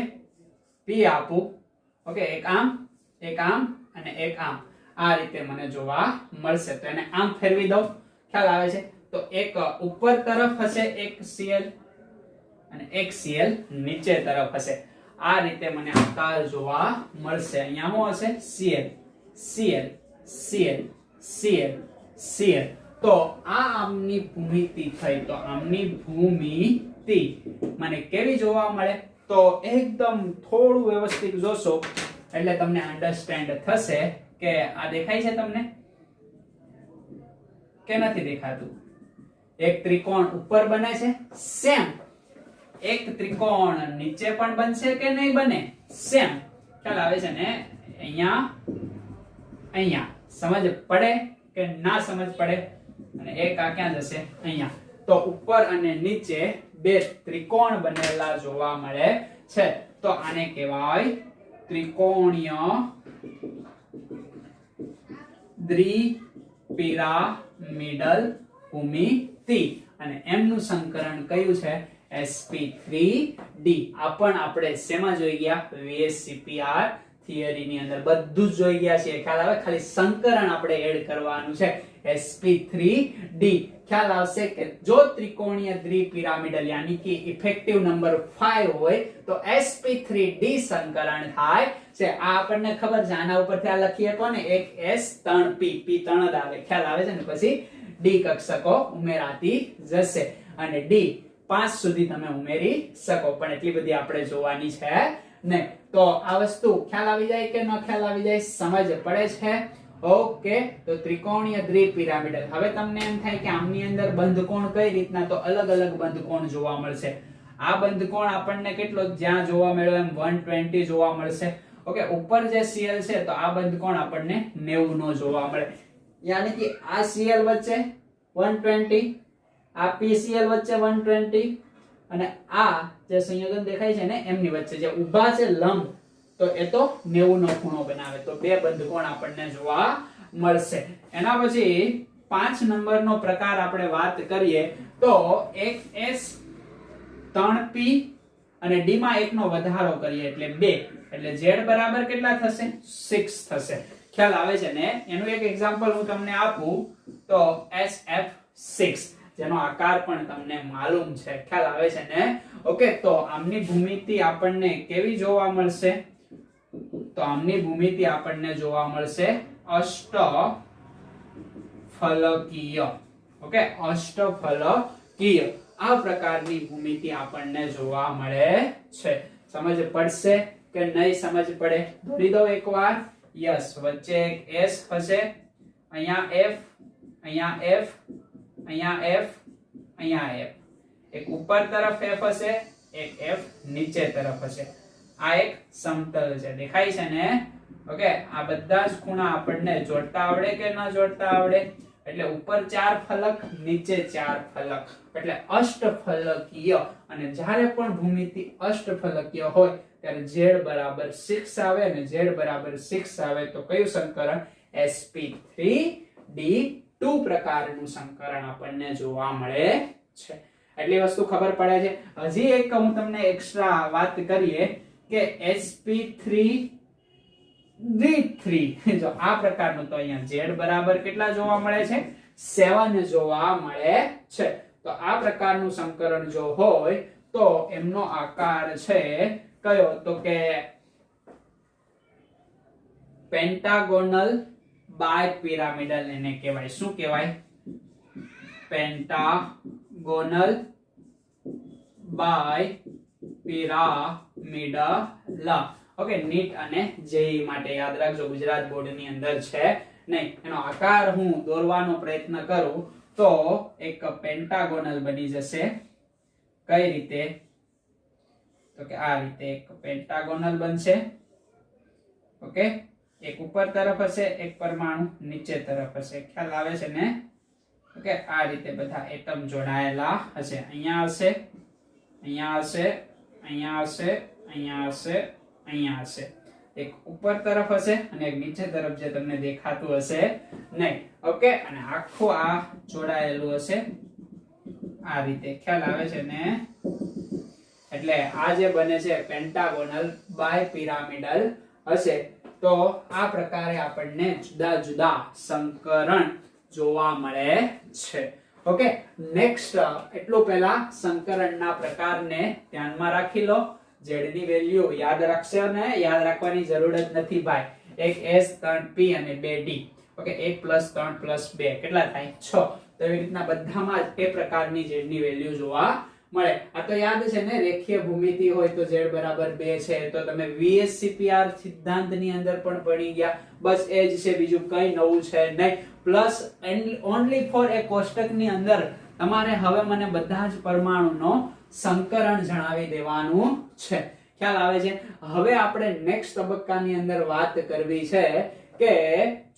P આપું ઓકે એક આમ અને એક આમ આ રીતે મને જોવા મળશે તો એને આમ ફેરવી દઉં ખ્યાલ આવે છે તો એક ઉપર તરફ હશે એક Cl અને એક Cl નીચે તરફ હશે આ રીતે મને આકાર જોવા મળશે અહીંયા શું હશે Cl તો આ આમની ભૂમિતિ થઈ તો આમની ભૂમિતિ મને કેવી જોવા મળે તો એકદમ થોડું વ્યવસ્થિત જોશો એટલે તમને અન્ડરસ્ટેન્ડ થશે કે આ દેખાય છે તમને કે નથી દેખાતું એક ત્રિકોણ ઉપર બને છે સેમ એક ત્રિકોણ નીચે પણ બનશે કે નહીં બને? સેમ ખ્યાલ આવે છે ને? અહીંયા સમજ પડે કે ના સમજ પડે? અને એક આ ક્યાં જશે? અહીંયા. તો ઉપર અને નીચે બે ત્રિકોણ બનેલા જોવા મળે છે, તો આને કહેવાય ત્રિકોણીય દ્વિપિરામિડલ ભૂમિતિ. અને એમનું સંકરણ કયું છે? sp3d. આ પણ આપણે શેમાં જોઈ ગયા? VSCPR થિયરી ની અંદર બધું જ જોઈ ગયા છે. ખ્યાલ આવે? ખાલી સંકરણ આપણે એડ કરવાનું છે. sp3d ખ્યાલ આવશે કે જો ત્રિકોણીય દ્વિપિરામિડલ યાની કે ઇફેક્ટિવ નંબર 5 હોય તો sp3d સંકરણ થાય છે. આ આપણને ખબર છે. આના ઉપરથી આ લખીએ તો ને એક s 3 p p 3 જ આવે. ખ્યાલ આવે છે ને? પછી d કક્ષકો ઉમેરાતી જશે અને d 5 સુધી તમે ઉમેરી શકો, પણ એટલી બધી આપણે જોવાની છે ને. તો આ વસ્તુ ખ્યાલ આવી જાય કે ન ખ્યાલ આવી જાય? સમજ પડે છે? ઓકે. તો ત્રિકોણીય દ્વિપિરામિડલ. હવે તમને એમ થાય કે આમની અંદર બંધકોણ કઈ રીતના? તો અલગ અલગ બંધકોણ જોવા મળશે. આ બંધકોણ આપણને કેટલો જ્યાં જોવા મળ્યો એમ 120 જોવા મળશે. ઓકે. ઉપર જે Cl છે તો આ બંધકોણ આપણને 90 નો જોવા મળે. યાની કે આ Cl વચ્ચે 120, આ PCl વચ્ચે 120 અને આ જે સંયોજન દેખાય છે ને એમની વચ્ચે જે ઊભા છે લંબ, તો એ તો 90 નો ખૂણો બનાવે. તો બે બંધકોણ આપણને જોવા મળશે. એના પછી 5 નંબરનો પ્રકાર આપણે વાત કરીએ તો એક S 3p અને d માં 1 નો વધારો કરીએ એટલે 2, એટલે z બરાબર કેટલા થશે? 6 થશે. ખ્યાલ આવે છે ને? એનું એક એક્ઝામ્પલ હું તમને આપું તો SF6 જેનો આકાર પણ તમને માલુમ છે. ખ્યાલ આવે છે ને? ઓકે. તો આમની ભૂમિતિ આપણને કેવી જોવા મળશે? તો આમની ભૂમિતિ આપણને જોવા મળશે અષ્ટફલકીય. ઓકે. અષ્ટફલકીય આ પ્રકારની ભૂમિતિ આપણને જોવા મળે છે. સમજ પડશે કે નહીં સમજ પડે? દોરી દો એકવાર. યસ. વચ્ચે એક S હશે, અહીંયા F, અહીંયા F, અહીંયા F, અહીંયા F. એક ઉપર તરફ F હશે, એક F નીચે તરફ હશે. આ એક સમતલ છે. દેખાય છે ને? ઓકે. આ બધા જ ખૂણા આપણને જોડતા આવડે કે ન જોડતા આવડે? એટલે ઉપર 4 ફલક, નીચે 4 ફલક, એટલે અષ્ટફલકીય. અને જ્યારે પણ ભૂમિતિ અષ્ટફલકીય હોય ત્યારે z બરાબર 6 આવે અને z બરાબર 6 આવે તો કયું સંકરણ? sp3d2 પ્રકારનું સંકરણ આપણને જોવા મળે છે. એટલી વસ્તુ ખબર પડે છે. હજી એક હું તમને એક્સ્ટ્રા વાત કરીએ કે sp3d3 જો આ પ્રકારનું, તો અહીંયા z બરાબર કેટલા જોવા મળે છે? 7 જોવા મળે છે. તો આ પ્રકારનું સંકરણ જો હોય તો એમનો આકાર છે કયો? તો કે પેન્ટાગોનલ બાયપિરામિડલ એને કહેવાય. શું કહેવાય? પેન્ટાગોનલ બાયપિરામિડલ. ઓકે. નીટ અને જેઈ માટે યાદ રાખજો, ગુજરાત બોર્ડ ની અંદર છે નહીં. એનો આકાર હું દોરવાનો પ્રયત્ન કરું તો એક પેન્ટાગોનલ બની જશે. કઈ રીતે? તો કે આ રીતે એક પેન્ટાગોનલ બનશે. ઓકે. એક ઉપર તરફ હશે, એક પરમાણુ નીચે તરફ હશે. ખ્યાલ આવે છે ને? ઓકે. આ રીતે બધા એટમ જોડાયેલા હશે. અહીંયા હશે, અહીંયા હશે, અહીંયા હશે, અહીંયા હશે, અહીંયા હશે. એક ઉપર તરફ હશે અને એક નીચે તરફ જે તમને દેખાતું હશે નહીં. ઓકે. અને આખું આ જોડાયેલું હશે આ રીતે. ખ્યાલ આવે છે ને? એટલે આ જે બને છે પેન્ટાગોનલ બાયપિરામિડલ હશે. તો આ પ્રકારે આપણને જુદા જુદા સંકરણ જોવા મળે છે. ઓકે. નેક્સ્ટ એટલું પહેલા સંકરણના પ્રકારને ધ્યાનમાં રાખી લો. z ની વેલ્યુ યાદ રાખશો ને? યાદ રાખવાની જરૂર જ નથી ભાઈ. એક s 3p અને 2d. ઓકે. 1 + 3 + 2 કેટલા થાય? 6. તો એવી રીતના બધામાં જ એ પ્રકારની z ની વેલ્યુ જોવા મળે. આ તો યાદ છે ને? રેખીય ભૂમિતિ હોય તો z બરાબર 2 છે. તો તમે VSCPR સિદ્ધાંતની અંદર પણ ભણી ગયા. બસ એ જ છે, બીજું કઈ નવું છે નહીં. પ્લસ ઓનલી ફોર એ કોષ્ટકની અંદર તમારે હવે મને બધા જ પરમાણુનો સંકરણ જણાવી દેવાનું છે. ખ્યાલ આવે છે? હવે આપણે નેક્સ્ટ તબક્કાની અંદર વાત કરવી છે કે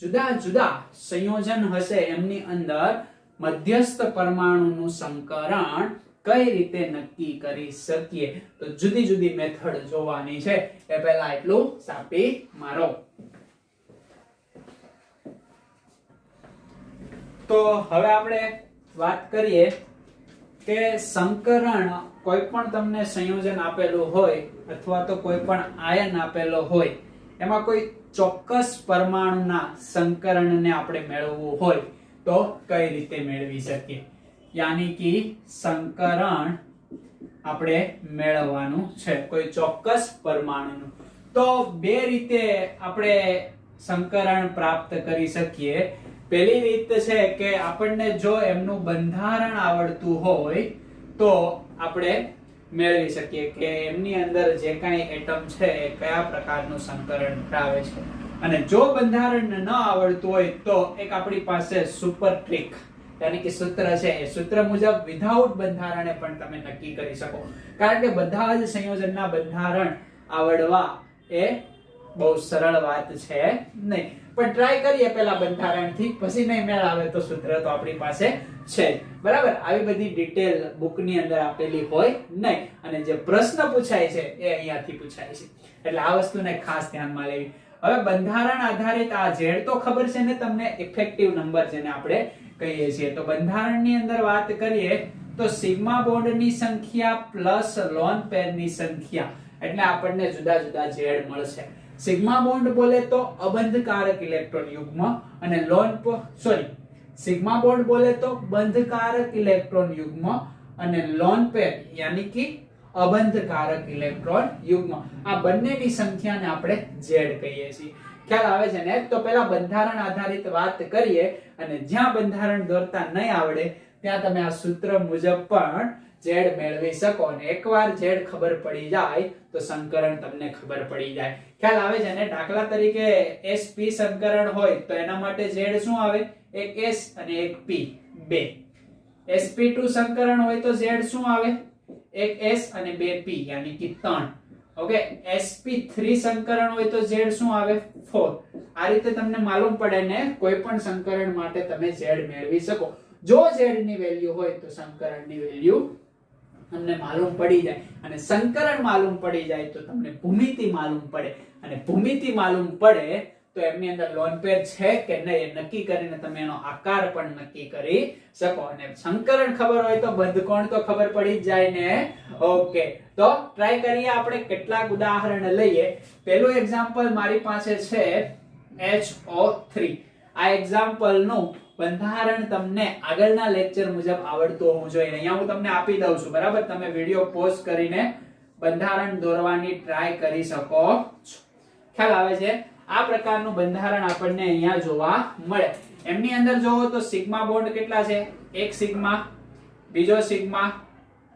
જુદા જુદા સંયોજન હશે એમની અંદર મધ્યસ્થ પરમાણુનું સંકરણ કઈ રીતે નક્કી કરી શકીએ. તો જુદી જુદી મેથડ જોવાની છે. એ પહેલા એટલું સાપી મારો. તો હવે આપણે વાત કરીએ કે સંકરણ કોઈ પણ તમને સંયોજન આપેલું હોય અથવા તો કોઈ પણ આયન આપેલો હોય એમાં કોઈ ચોક્કસ પરમાણુના સંકરણને આપણે મેળવવું હોય તો કઈ રીતે મેળવી શકીએ. યાની કે સંકરણ આપણે મેળવવાનું છે કોઈ ચોક્કસ પરમાણુનું. તો બે રીતે આપણે સંકરણ પ્રાપ્ત કરી શકીએ. પહેલી રીત છે કે આપણને જો એમનું બંધારણ આવડતું હોય તો આપણે મેળવી શકીએ કે એમની અંદર જે કાંઈ એટમ છે એ કયા પ્રકારનું સંકરણ ધરાવે છે. અને જો બંધારણ ન આવડતું હોય તો એક આપણી પાસે સુપર ટ્રિક યાની કે સૂત્ર છે. એ સૂત્ર મુજબ વિધાઉટ બંધારણે પણ તમે નક્કી કરી શકો. કારણ કે બધા જ સંયોજનના બંધારણ આવડવા એ બહુ સરળ વાત છે નહીં. પણ ટ્રાય કરીએ પેલા બંધારણથી, પછી નહીં મેળ આવે તો સૂત્ર તો આપણી પાસે છે. બરાબર? આવી બધી ડિટેલ બુકની અંદર આપેલી હોય નહીં. અને જે પ્રશ્ન પૂછાય છે એ અહીંયાથી પૂછાય છે. એટલે આ વસ્તુને ખાસ ધ્યાનમાં લેવી. હવે બંધારણ આધારિત આ ઝેડ તો ખબર છે ને તમને, ઇફેક્ટિવ નંબર જેને આપણે કહીએ છીએ. તો બંધારણની અંદર વાત કરીએ તો સિગ્મા બોન્ડની સંખ્યા પ્લસ લોન પેરની સંખ્યા એટલે આપણને જુદા જુદા ઝેડ મળશે. સિગ્મા બોન્ડ બોલે તો અબંધકારક ઇલેક્ટ્રોન યુગ્મ અને સિગ્મા બોન્ડ બોલે તો બંધકારક ઇલેક્ટ્રોન યુગ્મ અને લોન પેર યાની કે અબંધકારક ઇલેક્ટ્રોન યુગ્મ. આ બંનેની સંખ્યાને આપણે ઝેડ કહીએ છીએ. ખ્યાલ આવે છે ને? તો પહેલા બંધારણ આધારિત વાત કરીએ અને જ્યાં બંધારણ દોરતા નહીં આવડે ત્યાં તમે આ સૂત્ર મુજબ પણ ઝેડ મેળવી શકો. અને એકવાર ઝેડ ખબર પડી જાય તો સંકરણ તમને ખબર પડી જાય. ખ્યાલ આવે છે ને? દાખલા તરીકે sp સંકરણ હોય તો એના માટે ઝેડ શું આવે? એક s અને એક p, બે. sp2 સંકરણ હોય તો ઝેડ શું આવે? એક s અને બે p યાની કે 3. ઓકે, sp3 સંકરણ હોય તો ઝેડ શું આવે? 4. આ રીતે તમને માલુમ પડે ને કોઈ પણ સંકરણ માટે તમે ઝેડ મેળવી શકો. જો ઝેડ ની વેલ્યુ હોય તો સંકરણની વેલ્યુ તમને માલુમ પડી જાય. અને સંકરણ માલુમ પડી જાય તો તમને ભૂમિતિ માલુમ પડે. અને ભૂમિતિ માલુમ પડે તો એમની અંદર લોન પેર છે કે નહીં એ નક્કી કરીને તમે એનો આકાર પણ નક્કી કરી શકો. અને સંકરણ ખબર હોય તો બંધકોણ તો ખબર પડી જ જાય ને. ઓકે, તો ટ્રાય કરીએ આપણે કેટલાક ઉદાહરણ લઈએ. પહેલું એક્ઝામ્પલ મારી પાસે છે HO3. આ એક્ઝામ્પલ નું બંધારણ તમને આગળના લેક્ચર મુજબ આવડતું હોવું જોઈએ. અહીંયા હું તમને આપી દઉં છું. બરાબર? તમે વિડિયો પોઝ કરીને બંધારણ દોરવાની ટ્રાય કરી શકો છો. ખ્યાલ આવે છે? આ પ્રકારનું બંધારણ આપણને અહીંયા જોવા મળે. એમની અંદર જોવો તો સિગ્મા બોન્ડ કેટલા છે? એક સિગ્મા, બીજો સિગ્મા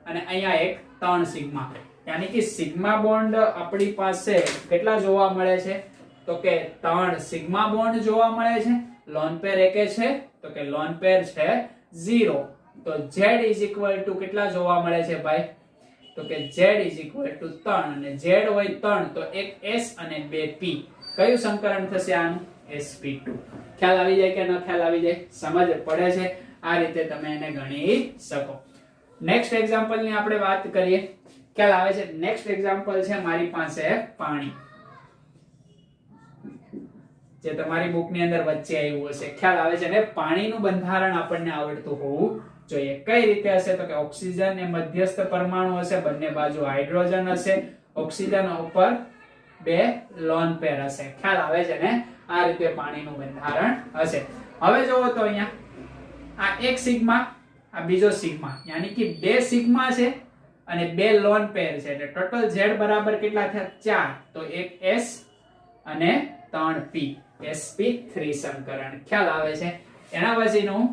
અને અહીંયા એક 3 સિગ્મા. યાની કે સિગ્મા બોન્ડ આપણી પાસે કેટલા જોવા મળે છે? તો કે 3 સિગ્મા બોન્ડ જોવા મળે છે. લોન પેર એકે છે તો કે લોન પેર છે 0. તો z કેટલા જોવા મળે છે ભાઈ? તો કે z 3 અને z હોય 3 તો એક s અને બે p. કયું સંકરણ થશે આનું? sp2. ખ્યાલ આવી જાય કે ન ખ્યાલ આવી જાય? સમજ પડે છે? આ રીતે તમે એને ગણી શકો. નેક્સ્ટ એક્ઝામ્પલ ની આપણે વાત કરીએ. ખ્યાલ આવે છે? નેક્સ્ટ એક્ઝામ્પલ છે મારી પાસે પાણી, જે તમારી બુક ની અંદર વચ્ચે આવ્યું હશે. ખ્યાલ આવે છે ને? પાણીનું બંધારણ આપણને આવડતું હોવું જોઈએ. કઈ રીતે હશે? તો કે ઓક્સિજન એ મધ્યસ્થ પરમાણુ હશે, બંને બાજુ હાઇડ્રોજન હશે, ઓક્સિજન ઉપર બે લોન પેર હશે. ખ્યાલ આવે છે ને? આ રીતે પાણીનું બંધારણ હશે. હવે જોવો તો અહીંયા આ એક સિગ્મા, આ બીજો સિગ્મા, યાની કે બે સિગ્મા છે અને બે લોન પેર છે. એટલે ટોટલ z બરાબર કેટલા થયા? 4. તો એક s અને 3p, sp3 સંકરણ. ખ્યાલ આવે છે? એના પછીનું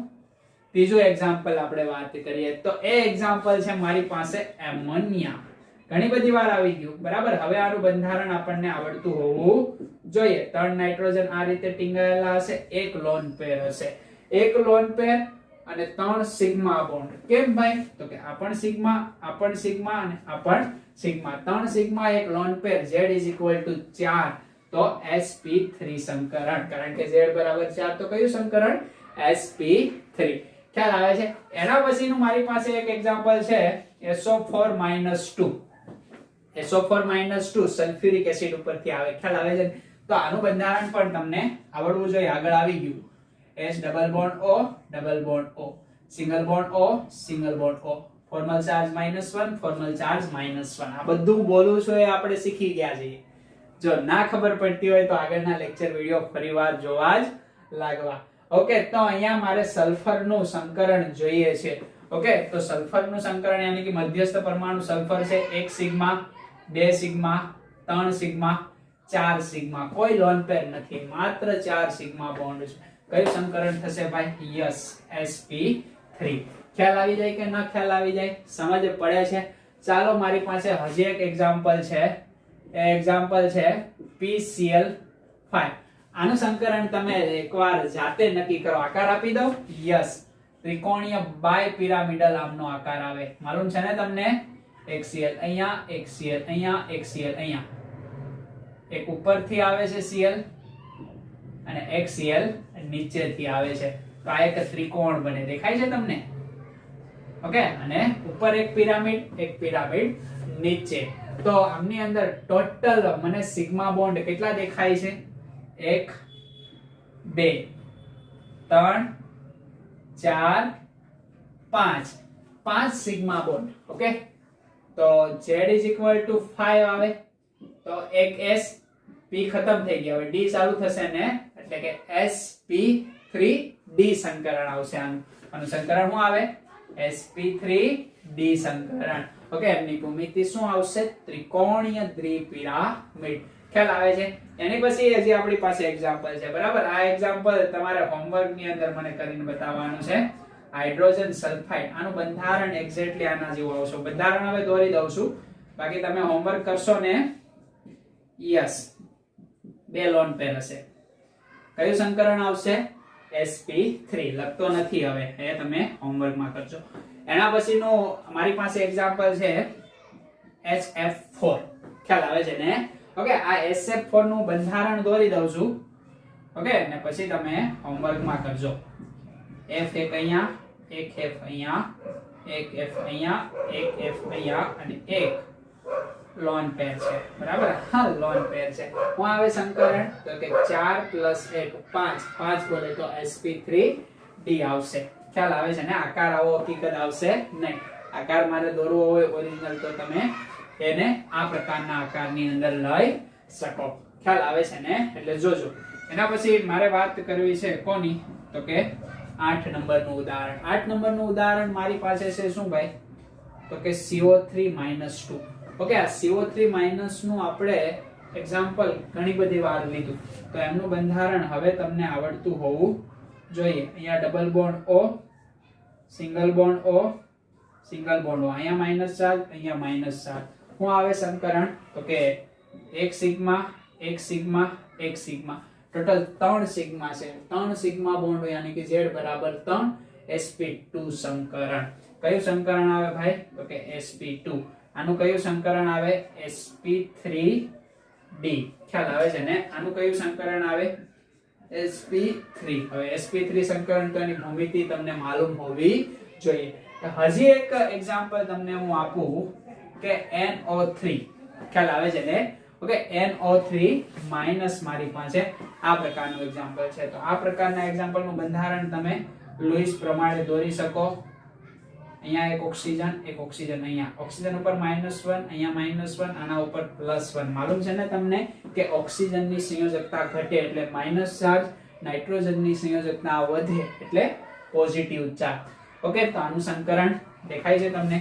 ત્રીજું એક્ઝામ્પલ આપણે વાત કરીએ તો એ એક્ઝામ્પલ છે મારી પાસે એમોનિયા. ઘણી બધી વાર આવી ગયું. બરાબર? હવે આનું બંધારણ આપણને આવડતું હોવું જોઈએ. 3 નાઇટ્રોજન આ રીતે ટીંગાયેલા હશે, એક લોન પેર હશે, એક લોન પેર અને 3 સિગ્મા બોન્ડ. કેમ ભાઈ? તો કે આ પણ સિગ્મા અને આ પણ સિગ્મા. 3 સિગ્મા એક લોન પેર Z = 4 તો sp3 સંકરણ. કારણ કે Z બરાબર 4 તો કયું સંકરણ? sp3. ખ્યાલ આવે છે? એના પછીનું મારી પાસે એક એક્ઝામ્પલ છે SO4 - 2. SO4 - 2 સલ્ફ્યુરિક એસિડ ઉપરથી આવે. ખ્યાલ આવે છે? તો આનું બંધારણ પણ તમને આવડવું જોઈએ. આગળ આવી ગયું. H double bond O double bond O, single bond O single bond O, formal charge -1 formal charge -1. આ બધું બોલું છું એ આપણે શીખી ગયા છીએ. જો ના ખબર પડતી હોય તો આગળના લેક્ચર વિડિયો ફરીવાર જોવા જ લાગવા. ઓકે, તો અહીંયા મારે સલ્ફરનું સંકરણ જોઈએ છે. ઓકે, તો સલ્ફરનું સંકરણ યાની કે મધ્યસ્થ પરમાણુ સલ્ફર છે. 1 સિગ્મા, 2 સિગ્મા, 3 સિગ્મા, 4 સિગ્મા. કોઈ લોન પેર નથી, માત્ર 4 સિગ્મા બોન્ડ છે. કયું સંકરણ થશે ભાઈ? Yes, sp3. ખ્યાલ આવી જાય કે ન ખ્યાલ આવી જાય? સમજ પડે છે? ચાલો મારી પાસે હજી એક એક્ઝામ્પલ છે. એ એક્ઝામ્પલ છે PCl5. આનું સંકરણ તમે એકવાર જાતે નક્કી કરો. આકાર આપી દઉં. યસ, ત્રિકોણીય બાય પિરામિડલ આમનો આકાર આવે. માલુમ છે ને તમને? એક Cl અહીંયા, એક Cl અહીંયા, એક Cl અહીંયા. એક ઉપરથી આવે છે Cl અને એક Cl નીચેથી આવે છે. તો આ એક ત્રિકોણ બને. દેખાય છે તમને? ઓકે, અને ઉપર એક પિરામિડ નીચે. તો આમની અંદર ટોટલ મને સિગ્મા બોન્ડ કેટલા દેખાય છે? 1 2 3 4 5. 5 સિગ્મા બોન્ડ. ઓકે, તો Z = 5 આવે તો એક S, P ખતમ થઈ ગયા. હવે D ચાલુ થશે ને, એટલે કે sp3d સંકરણ આવશે. આનું સંકરણ શું આવે? sp3d સંકરણ. ઓકે, એમની ભૂમિતિ શું આવશે? ત્રિકોણીય દ્વિપિરામિડ. ખ્યાલ આવે છે? એની પછી હજી આપણી પાસે એક્ઝામ્પલ છે. બરાબર? આ એક્ઝામ્પલ તમારે હોમવર્ક ની અંદર મને કરીને બતાવવાનું છે. Hydrogen sulphide. આનું બંધારણ એક્ઝેક્ટલી આના જેવું આવશે. બંધારણ હવે દોરી દઉં છું, બાકી તમે હોમવર્ક કરશો ને. યસ, 2 લોન પેર હશે. કયું સંકરણ આવશે? sp3. લખતો નથી હવે, એ તમે હોમવર્કમાં કરજો. એના પછીનું મારી પાસે એક્ઝામ્પલ છે HF4. ખ્યાલ આવે છે ને? ઓકે, આ HF4 નું બંધારણ દોરી દઉં છું. ઓકે, અને પછી તમે હોમવર્કમાં કરજો. F એક અહીંયા, એક F અહીંયા, એક F અહીંયા, એક F અહીંયા અને એક લોન પેર છે. બરાબર? હા, લોન પેર છે. શું આવે સંકરણ? તો કે 4 + 1 5. 5 બોલે તો sp3d આવશે. ખ્યાલ આવે છે ને? આકાર આવો હકીકત આવશે નહીં. આકાર મારે દોરવો હોય ઓરિજિનલ તો તમે એને આ પ્રકારના આકારની અંદર લઈ શકો. ખ્યાલ આવે છે ને? એટલે જોજો. એના પછી મારે વાત કરવી છે કોની? તો કે 8 નંબરનું ઉદાહરણ. 8 નંબરનું ઉદાહરણ મારી પાસે છે શું ભાઈ? તો કે CO3 - 2. ઓકે, આ CO3 - નું આપણે એક્ઝામ્પલ ઘણી બધી વાર લીધું, તો એમનું બંધારણ હવે તમને આવડતું હોવું જોઈએ. અહીંયા double bond O, single bond O, single bond O. અહીંયા માઈનસ ચાર્જ, અહીંયા માઈનસ ચાર્જ. શું આવે સંકરણ? તો કે 1 sigma, 1 sigma, 1 sigma. Total 3 sigma છે. 3 સિગ્મા બોન્ડ યાની કે Z = 3, sp2 સંકરણ. કયું સંકરણ આવે ભાઈ? તો કે sp2. આનું કયું સંકરણ આવે? sp3d. ખ્યાલ આવે છે ને? આનું કયું સંકરણ આવે? sp3. હવે sp3 સંકરણ તો એની ભૂમિતિ તમને માલુમ હોવી જોઈએ. હજી એક એક્ઝામ્પલ તમને હું આપું કે NO3. ખ્યાલ આવે છે ને? ઓકે, NO3 માઈનસ મારી પાસે આ પ્રકારનું એક્ઝામ્પલ છે. તો આ પ્રકારના એક્ઝામ્પલનું બંધારણ તમે લુઈસ પ્રમાણે દોરી શકો. અહીંયા એક ઓક્સિજન અહીંયા. ઓક્સિજન ઉપર -1, અહીંયા -1, આના ઉપર +1. માલુમ છે ને તમને કે ઓક્સિજનની સંયોજકતા ઘટે એટલે માઈનસ ચાર્જ, નાઇટ્રોજનની સંયોજકતા વધે એટલે પોઝિટિવ ચાર્જ. ઓકે, તો આનું સંકરણ દેખાય છે તમને?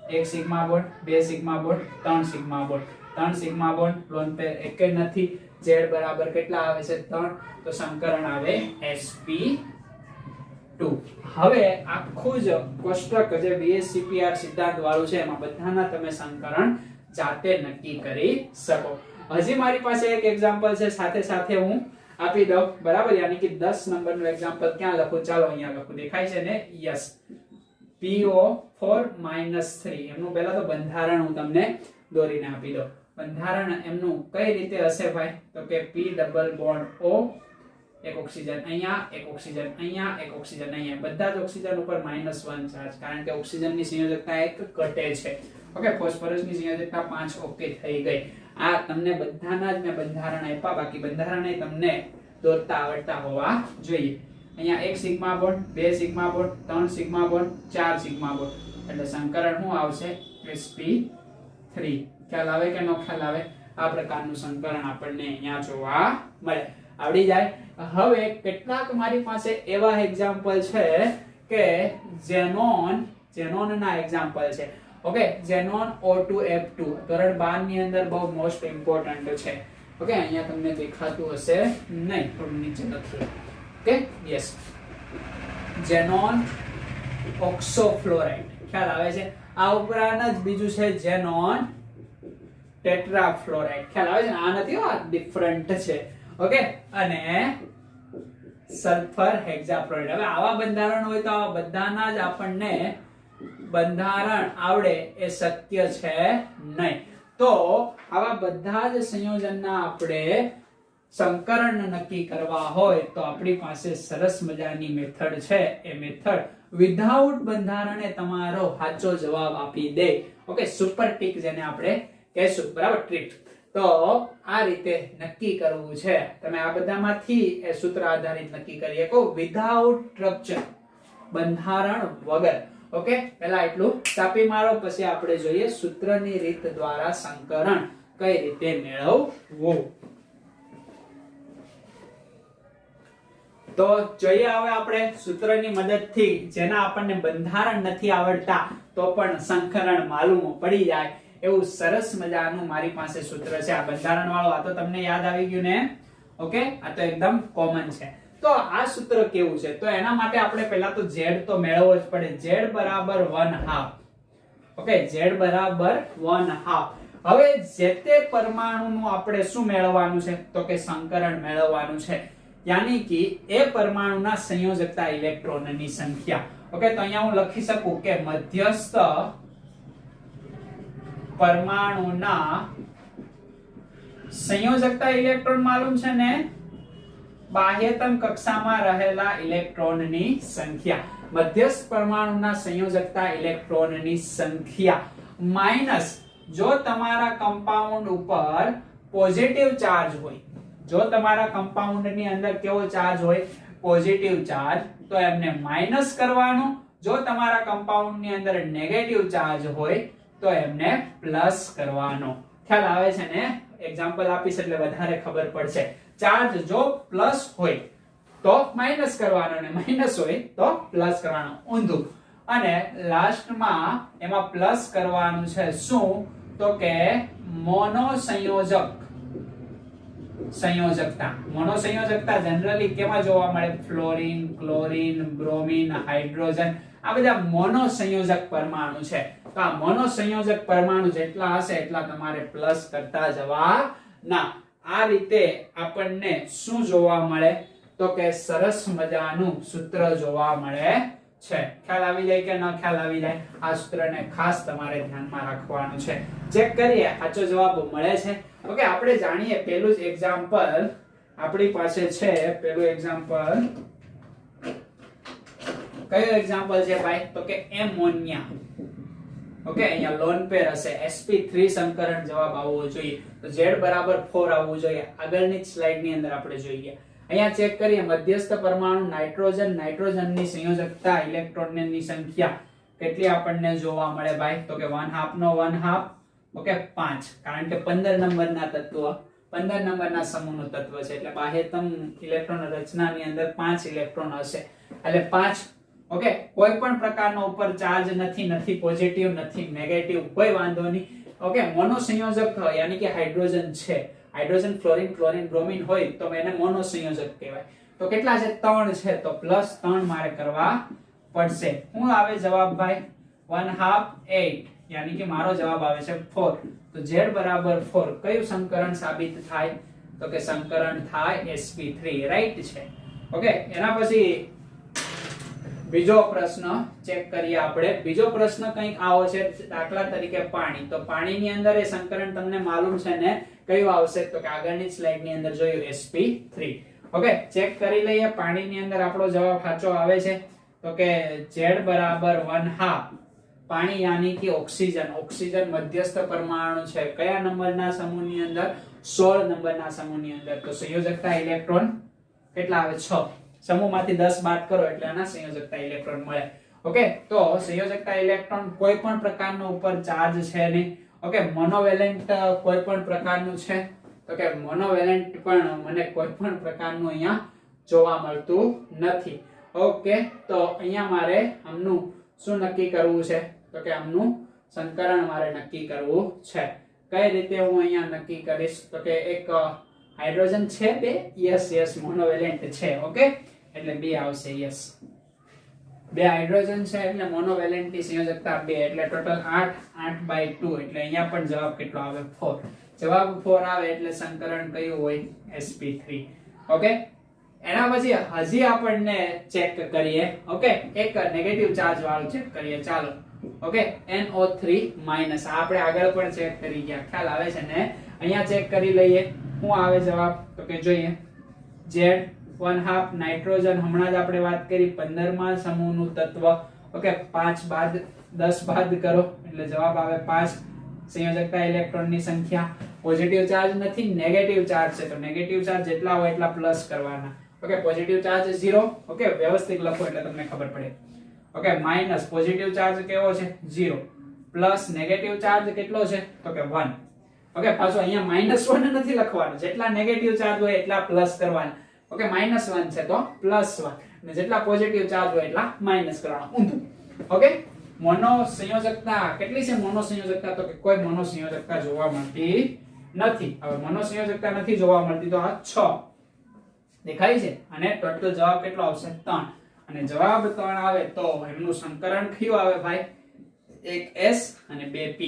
1 sigma bond, 2 sigma bond, 3 sigma bond. 3 sigma bond lone pair એક જ નથી. Z બરાબર કેટલા આવે છે? 3. તો સંકરણ આવે sp2. હવે આખું જ કોષ્ટક જે BSCPR સિદ્ધાંત વાળું છે એમાં બધાના તમે સંકરણ જાતે નક્કી કરી શકો. હજી મારી પાસે એક એક્ઝામ્પલ છે, સાથે સાથે હું આપી દઉં બરાબર, યાની કે 10 નંબરનું એક્ઝામ્પલ ક્યાં લખું, ચાલો અહીંયા લખું, દેખાય છે ને, યસ, PO4 -3 એમનું પહેલા તો બંધારણ હું તમને દોરીને આપી દઉં. બંધારણ એમનું કઈ રીતે હશે ભાઈ, તો કે P ડબલ બોન્ડ O, એક ઓક્સિજન અહીંયા, એક ઓક્સિજન અહીંયા, એક ઓક્સિજન અહીંયા, બધા જ ઓક્સિજન ઉપર -1 ચાર્જ, કારણ કે ઓક્સિજનની સંયોજકતા 1 ઘટે છે. ઓકે, ફોસ્ફરસની સંયોજકતા 5 ઓકે થઈ ગઈ. આ તમને બધાના જ મેં બંધારણ આપ્યા, બાકી બંધારણ તમને દોરતા આવડતા હોવા જોઈએ. અહીંયા 1 sigma bond, 2 sigma bond, 3 sigma bond, 4 sigma bond, એટલે સંકરણ શું આવશે, sp3. ખ્યાલ આવે કે નો ખ્યાલ આવે? આ પ્રકારનું સંકરણ આપણને અહીંયા જોવા મળે. આવડી જાય. હવે કેટલાક મારી પાસે એવા એક્ઝામ્પલ છે કે ઝેનોનના એક્ઝામ્પલ છે. ઓકે, ઝેનોન O2F2 ધોરણ 12 ની અંદર બહુ મોસ્ટ ઇમ્પોર્ટન્ટ છે. ઓકે, અહીંયા તમને દેખાતું હશે નહીં, થોડું નીચે લખીએ. ઓકે, યસ, ઝેનોન ઓક્સોફ્લોરાઇડ, ખ્યાલ આવે છે? આ ઉપરાંત જ બીજું છે ઝેનોન ટેટ્રાફ્લોરાઇડ, ખ્યાલ આવે છે? આ નથી, આ ડિફરન્ટ છે. ઓકે, અને સલ્ફર હેક્સાફ્લોરાઇડ. હવે આવા બંધારણ હોય તો આવા બધાના જ આપણને બંધારણ આવડે એ શક્ય છે નહીં. તો આવા બધા જ સંયોજનના આપણે સંકરણ નક્કી કરવા હોય તો આપણી પાસે સરસ મજાની મેથડ છે. એ મેથડ વિધાઉટ બંધારણે તમારો સાચો જવાબ આપી દે. ઓકે, સુપર ટિક જેને આપણે કહેશું, બરાબર, ટ્રિક. તો આ રીતે નક્કી કરવું છે. તમે આ બધામાંથી એ સૂત્ર આધારિત નક્કી કરી શકો, વિધાઉટ સ્ટ્રક્ચર, બંધારણ વગર. ઓકે, પહેલા એટલું ચાપી મારો, પછી આપણે જોઈએ સૂત્રની રીત દ્વારા સંકરણ કઈ રીતે મેળવવું. તો જોઈએ હવે આપણે સૂત્રની મદદથી, જેના આપણને બંધારણ નથી આવડતા તો પણ સંકરણ માલુમ પડી જાય એવું સરસ મજાનું મારી પાસે સૂત્ર છે. આ બંધારણ વાળું, આ તો તમને યાદ આવી ગયું ને? ઓકે, આ તો એકદમ કોમન છે. તો આ સૂત્ર કેવું છે, તો એના માટે આપણે પહેલા તો z તો મેળવવો જ પડે. z બરાબર 1/2. ઓકે, z બરાબર 1/2. હવે જે તે પરમાણુનું આપણે શું મેળવવાનું છે, તો કે સંકરણ મેળવવાનું છે, યાની કે એ પરમાણુના સંયોજકતા ઇલેક્ટ્રોનની સંખ્યા. ઓકે, તો અહીંયા હું લખી શકું કે મધ્યસ્થ પરમાણુના સંયોજકતા ઇલેક્ટ્રોન માલુમ છે ને, બાહ્યતમ કક્ષામાં રહેલા ઇલેક્ટ્રોનની સંખ્યા, મધ્યસ્થ પરમાણુના સંયોજકતા ઇલેક્ટ્રોનની સંખ્યા માઈનસ જો તમારા કમ્પાઉન્ડ ઉપર પોઝિટિવ ચાર્જ હોય, જો તમારા કમ્પાઉન્ડની અંદર કેવો ચાર્જ હોય, પોઝિટિવ ચાર્જ, તો એમને માઈનસ કરવાનું. જો તમારા કમ્પાઉન્ડની અંદર નેગેટિવ ચાર્જ હોય તો એમને પ્લસ કરવાનો. ખ્યાલ આવે છે ને? એક્ઝામ્પલ આપીશ એટલે વધારે ખબર પડશે. ચાર્જ જો પ્લસ હોય તો માઈનસ કરવાનો, અને માઈનસ હોય તો પ્લસ કરવાનો, ઊંધું. અને લાસ્ટમાં એમાં પ્લસ કરવાનું છે શું, તો કે મોનો સંયોજકતા. મોનો સંયોજકતા જનરલી કેમાં જોવા મળે? ફ્લોરીન, ક્લોરીન, બ્રોમીન, હાઇડ્રોજન, આ બધા મોનો સંયોજક પરમાણુ છે. તો આ મોનો સંયોજક પરમાણુ જેટલા હશે એટલા તમારે પ્લસ કરતા જવાના. આ રીતે આપણને શું જોવા મળે, તો કે સરસ મજાનું સૂત્ર જોવા મળે છે. ખ્યાલ આવી જાય કે ન ખ્યાલ આવી જાય? આ સૂત્રને ખાસ તમારે ધ્યાનમાં રાખવાનું છે. ચેક કરીએ સાચો જવાબ મળે છે. ઓકે, આપણે જાણીએ પેલું જ એક્ઝામ્પલ આપણી પાસે છે. પેલું એક્ઝામ્પલ કયો એક્ઝામ્પલ છે ભાઈ, તો કે એમોનિયા. ઓકે, અહીંયા લોન પેર હશે, sp3 સંકરણ જવાબ આવવો જોઈએ. તો z બરાબર 4 આવવું જોઈએ. આગળની સ્લાઇડની અંદર આપણે જોઈએ. અહીંયા ચેક કરીએ, મધ્યસ્થ પરમાણુ નાઇટ્રોજન, નાઇટ્રોજનની સંયોજકતા ઇલેક્ટ્રોનની સંખ્યા કેટલી આપણને જોવા મળે ભાઈ, તો કે 1/2 નો 1/2. ઓકે, 5, કારણ કે 15 નંબરના તત્વ, 15 નંબરના સમૂહનું તત્વ છે, એટલે બાહ્યતમ ઇલેક્ટ્રોન રચનાની અંદર 5 ઇલેક્ટ્રોન હશે, એટલે 5. ઓકે, કોઈ પણ પ્રકારનો ઉપર ચાર્જ નથી પોઝિટિવ નથી નેગેટિવ, કોઈ વાંધો નહીં. ઓકે, મોનો સંયોજક યાની કે હાઇડ્રોજન છે, હાઇડ્રોજન, ફ્લોરીન, ક્લોરીન, બ્રોમીન હોય તો એને મોનો સંયોજક કહેવાય. તો કેટલા છે? 3 છે, તો +3 મારે કરવા પડશે. શું આવે જવાબ ભાઈ? 1/2 8, યાની કે મારો જવાબ આવે છે 4. તો z બરાબર 4 કયું સંકરણ સાબિત થાય? તો કે સંકરણ થાય sp3 રાઈટ છે. ઓકે, એના પછી બીજો પ્રશ્ન ચેક કરીએ આપણે. બીજો પ્રશ્ન કંઈક આવો છે, દાખલા તરીકે પાણી. તો પાણીની અંદર એ સંકરણ તમને માલુમ છે ને કયું આવશે, તો કે આગળની સ્લાઇડ ની અંદર જોયું sp3. ઓકે, ચેક કરી લઈએ. પાણીની અંદર આપણો જવાબ સાચો આવે છે તો કે Z બરાબર 1/2 પાણી યાની કે ઓક્સિજન. ઓક્સિજન મધ્યસ્થ પરમાણુ છે કયા નંબરના સમૂહની અંદર, 16 નંબરના સમૂહની અંદર. તો સંયોજકતા ઇલેક્ટ્રોન કેટલા આવે, 6. સમૂહમાંથી 10 બાદ કરો એટલે આના સંયોજકતા ઇલેક્ટ્રોન મળે. ઓકે, તો સંયોજકતા ઇલેક્ટ્રોન કોઈ પણ પ્રકારનો ઉપર ચાર્જ છે નહીં. ઓકે, મોનોવેલેન્ટ કોઈ પણ પ્રકારનું છે તો કે મોનોવેલેન્ટ પણ મને કોઈ પણ પ્રકારનું અહીંયા જોવા મળતું નથી. ઓકે, તો અહીંયા મારે આમનું શું નક્કી કરવું છે, તો કે આમનું સંકરણ મારે નક્કી કરવું છે. કઈ રીતે હું અહીંયા નક્કી કરીશ, તો કે એક હાઇડ્રોજન છે બે, યસ મોનોવેલેન્ટ છે. ઓકે, એટલે બે આવશે. યસ, બે હાઇડ્રોજન છે એટલે મોનોવેલેન્ટ ની સંયોજકતા 2 એટલે ટોટલ 8/2 એટલે અહીંયા પણ જવાબ કેટલો આવે, 4. જવાબ 4 આવે એટલે સંકરણ કયું હોય, sp3. ઓકે, એના પછી હજી આપણને ચેક કરીએ. ઓકે, એક નેગેટિવ ચાર્જ વાળું ચેક કરીએ. ચાલો, ઓકે, NO3 માઈનસ. આપણે આગળ પણ ચેક કરી ગયા, ખ્યાલ આવે છે ને. અહીંયા ચેક કરી લઈએ શું આવે જવાબ, તો કે જોઈએ Z1/2 નાઇટ્રોજન. હમણાં જ આપણે વાત કરી 15મા સમૂહનું તત્વ. ઓકે, 5 બાદ 10 બાદ કરો એટલે જવાબ આવે 5. સંયોજકતા ઇલેક્ટ્રોનની સંખ્યા, પોઝિટિવ ચાર્જ નથી, નેગેટિવ ચાર્જ છે તો નેગેટિવ ચાર્જ જેટલા હોય એટલા પ્લસ કરવાના. Okay, positive charge 0. ઓકે, વ્યવસ્થિત લખો એટલે તમને ખબર પડે. ઓકે, માઈનસ પોઝિટિવ ચાર્જ કેવો છે, 0. પ્લસ નેગેટિવ ચાર્જ કેટલો છે, તો કે 1. ઓકે, પાછો અહીંયા -1 નથી લખવાનું, જેટલા નેગેટિવ ચાર્જ હોય એટલા પ્લસ કરવાના. ઓકે, -1 છે તો +1 અને જેટલા પોઝિટિવ ચાર્જ હોય એટલા માઈનસ કરવાના. ઊંધું. ઓકે, મોનો સંયોજકતા કેટલી છે, મોનો સંયોજકતા તો કે કોઈ મોનો સંયોજકતા જોવા મળતી નથી. હવે મોનો સંયોજકતા નથી જોવા મળતી તો આ 6 દેખાય છે અને ટોટલ જવાબ કેટલો આવશે, 3. અને જવાબ 3 આવે તો એમનું સંકરણ કયું આવે ભાઈ, એક S અને બે P,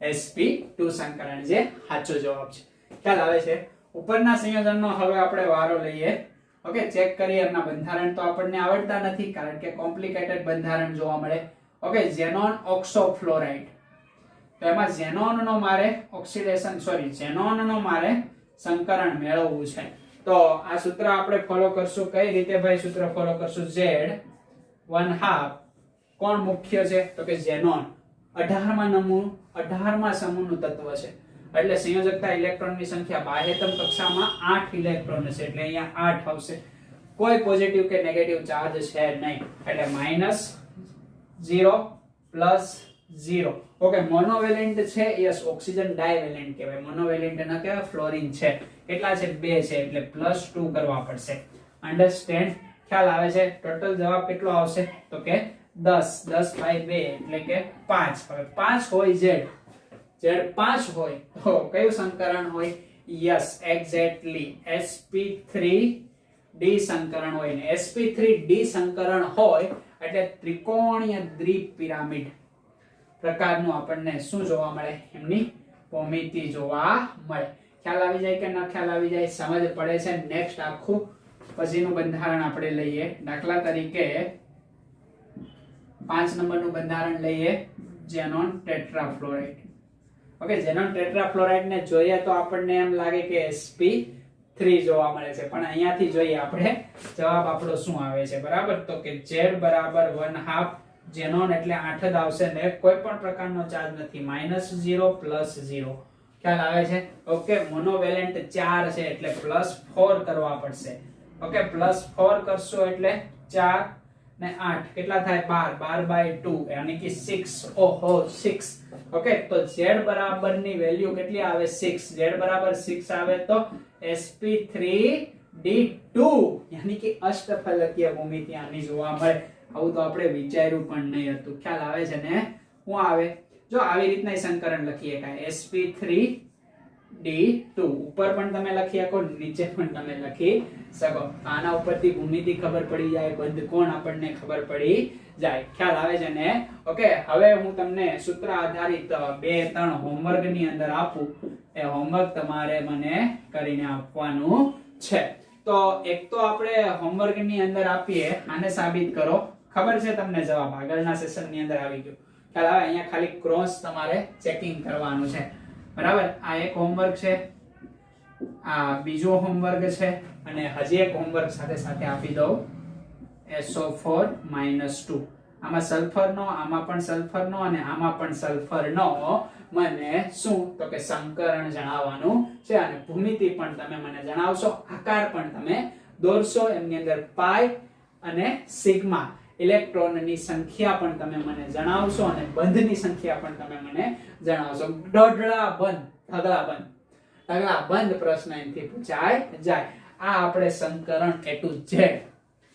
sp2 સંકરણ જે સાચો જવાબ છે. ખ્યાલ આવે છે. ઉપરના સંયોજનનો હવે આપણે વારો લઈએ. ઓકે, ચેક કરીએ. એમના બંધારણ તો આપણને આવડતા નથી કારણ કે કોમ્પ્લિકેટેડ બંધારણ જોવા મળે. Okay, xenon oxo fluoride. તો એમાં ઝેનોન નો મારે ઝેનોન નો મારે સંકરણ મેળવવું છે. તો આ સૂત્ર આપણે ફોલો કરશું. કઈ રીતે ભાઈ સૂત્ર ફોલો કરશું, Z1/2 કોણ મુખ્ય છે, તો કે ઝેનોન. 18મા સમૂહનું તત્વ છે એટલે સંયોજકતા ઇલેક્ટ્રોનની સંખ્યા બાહ્યતમ કક્ષામાં 8 ઇલેક્ટ્રોન છે એટલે અહીંયા 8 આવશે. કોઈ પોઝિટિવ કે નેગેટિવ ચાર્જ છે નહીં એટલે -0 +0. ઓકે, મોનોવેલેન્ટ છે, યસ. ઓક્સિજન ડાયવેલેન્ટ કહેવાય, મોનોવેલેન્ટ ન કહેવાય. ફ્લોરિન છે, કેટલા છે, 2 છે એટલે +2 કરવા પડશે. અન્ડરસ્ટેન્ડ? ખ્યાલ આવે છે. ટોટલ જવાબ કેટલો આવશે, તો કે 10/2 એટલે કે 5. હવે 5 હોય Z5 હોય તો કયું સંકરણ હોય, યસ એક્ઝેક્ટલી sp3d સંકરણ હોય ને sp3d સંકરણ હોય એટલે ત્રિકોણીય દ્વિપિરામિડ પ્રકારનું આપણને શું જોવા મળે, એમની ભૂમિતિ જોવા મળે. ખ્યાલ આવી જાય કે ન ખ્યાલ આવી જાય, સમજ પડે છે. નેક્સ્ટ આખું પછીનું બંધારણ આપણે લઈએ. દાખલા તરીકે 5 નંબરનું બંધારણ લઈએ, ઝેનોન ટેટ્રાફ્લોરાઇડ. ઓકે, ઝેનોન ટેટ્રાફ્લોરાઇડ ને જોઈએ તો આપણને એમ લાગે કે sp3 જોવા મળે છે પણ અહીંયાથી જોઈએ આપણે જવાબ આપણો શું આવે છે, બરાબર. તો કે Z બરાબર 1/2 ઝેનોન એટલે 8 જ આવશે ને કોઈ પણ પ્રકારનો ચાર્જ નથી, -0 +0. ખ્યાલ આવે છે. ઓકે, મોનોવેલેન્ટ 4 છે એટલે +4 કરવા પડશે. ઓકે, +4 કરશો એટલે 4 ને 8 કેટલા થાય, 12/2 યાની કે 6. ઓહો 6. ઓકે, તો Z બરાબરની વેલ્યુ કેટલી આવે, 6. Z બરાબર 6 આવે તો sp3d2 યાની કે અષ્ટફલકીય ભૂમિતિ આની જોવા મળે. આવું તો આપણે વિચાર્યું પણ નહીં હતું. ખ્યાલ આવે છે ને. શું આવે, જો આવી રીતના સંકરણ લખીએ કાય sp3d2 ઉપર પણ તમે લખી શકો, નીચે પણ તમે લખી શકો. આના ઉપરથી ભૂમિતિ ખબર પડી જાય, બંધ કોણ આપણને ખબર પડી જાય. ખ્યાલ આવે છે ને. ઓકે, હવે હું તમને સૂત્ર આધારિત 2-3 હોમવર્ક ની અંદર આપું એ હોમવર્ક તમારે મને કરીને આપવાનું છે. તો એક તો આપણે હોમવર્ક ની અંદર આપીએ, આને સાબિત કરો. ખબર છે તમને જવાબ, આગળના સેશન ની અંદર આવી ગયો. ચાલ હવે અહીંયા ખાલી ક્રોસ તમારે ચેકિંગ કરવાનું છે, બરાબર. આ એક હોમવર્ક છે, આ બીજો હોમવર્ક છે, અને હજી એક હોમવર્ક સાથે સાથે આપી દઉં, SO4 -2. આમાં સલ્ફરનો, આમાં પણ સલ્ફરનો અને આમાં પણ સલ્ફરનો મને શું તો કે સંકરણ જણાવવાનું છે. અને ભૂમિતિ પણ તમે મને જણાવશો, આકાર પણ તમે દોરશો. એમની અંદર પાઈ અને સિગ્મા ઇલેક્ટ્રોનની સંખ્યા પણ તમે મને જણાવશો અને બંધની સંખ્યા પણ તમે મને જણાવશો. ઢગલા બંધ પ્રશ્ન અહીંથી પૂછાય જાય. આ આપણે સંકરણ A to Z,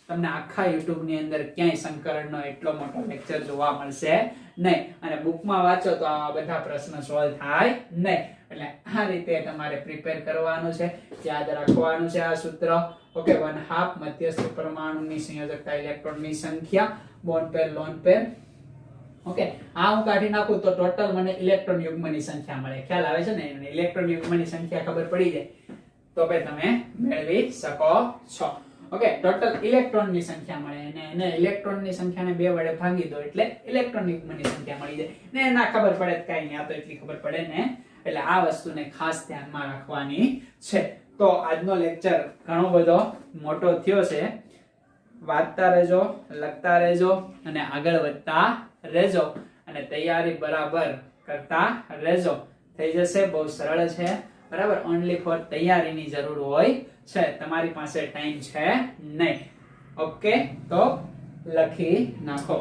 તમને આખા YouTube ની અંદર ક્યાંય સંકરણનો એટલો મોટો લેક્ચર જોવા મળશે નહીં. અને બુકમાં વાંચો તો આ બધા પ્રશ્ન સોલ્વ થાય નહીં. એટલે આ રીતે તમારે પ્રિપેર કરવાનું છે, યાદ રાખવાનું છે આ સૂત્ર. ઓકે, 1/2 મધ્યસ્થ પરમાણુની સંયોજકતા ઇલેક્ટ્રોનની સંખ્યા, બોન્ડ પેર લોન પેર. ઓકે, આ હું કાઢી નાખું તો ટોટલ મને ઇલેક્ટ્રોન યુગ્મની સંખ્યા મળે. ખ્યાલ આવે છે ને? ઇલેક્ટ્રોન યુગ્મની સંખ્યા ખબર પડી જાય તો ભાઈ તમે મેળવી શકો છો. ઓકે, ટોટલ ઇલેક્ટ્રોનની સંખ્યા મળે અને એને ઇલેક્ટ્રોનની સંખ્યાને 2 વડે ભાગી દો એટલે ઇલેક્ટ્રોન યુગ્મની સંખ્યા મળી જાય. ને ના ખબર પડે તો કાઈ નહીં, આ તો એટલી ખબર પડે ને. એટલે આ વસ્તુને ખાસ ધ્યાનમાં રાખવાની છે. તો આજનો લેક્ચર ઘણો બધો મોટો થયો છે. વાંચતા રહેજો, લખતા રહેજો અને આગળ વધતા રહેજો અને તૈયારી બરાબર કરતા રહેજો. થઈ જશે, બહુ સરળ છે, બરાબર. ઓન્લી ફોર તૈયારીની જરૂર હોય છે, તમારી પાસે ટાઈમ છે નહીં. ઓકે, તો લખી નાખો.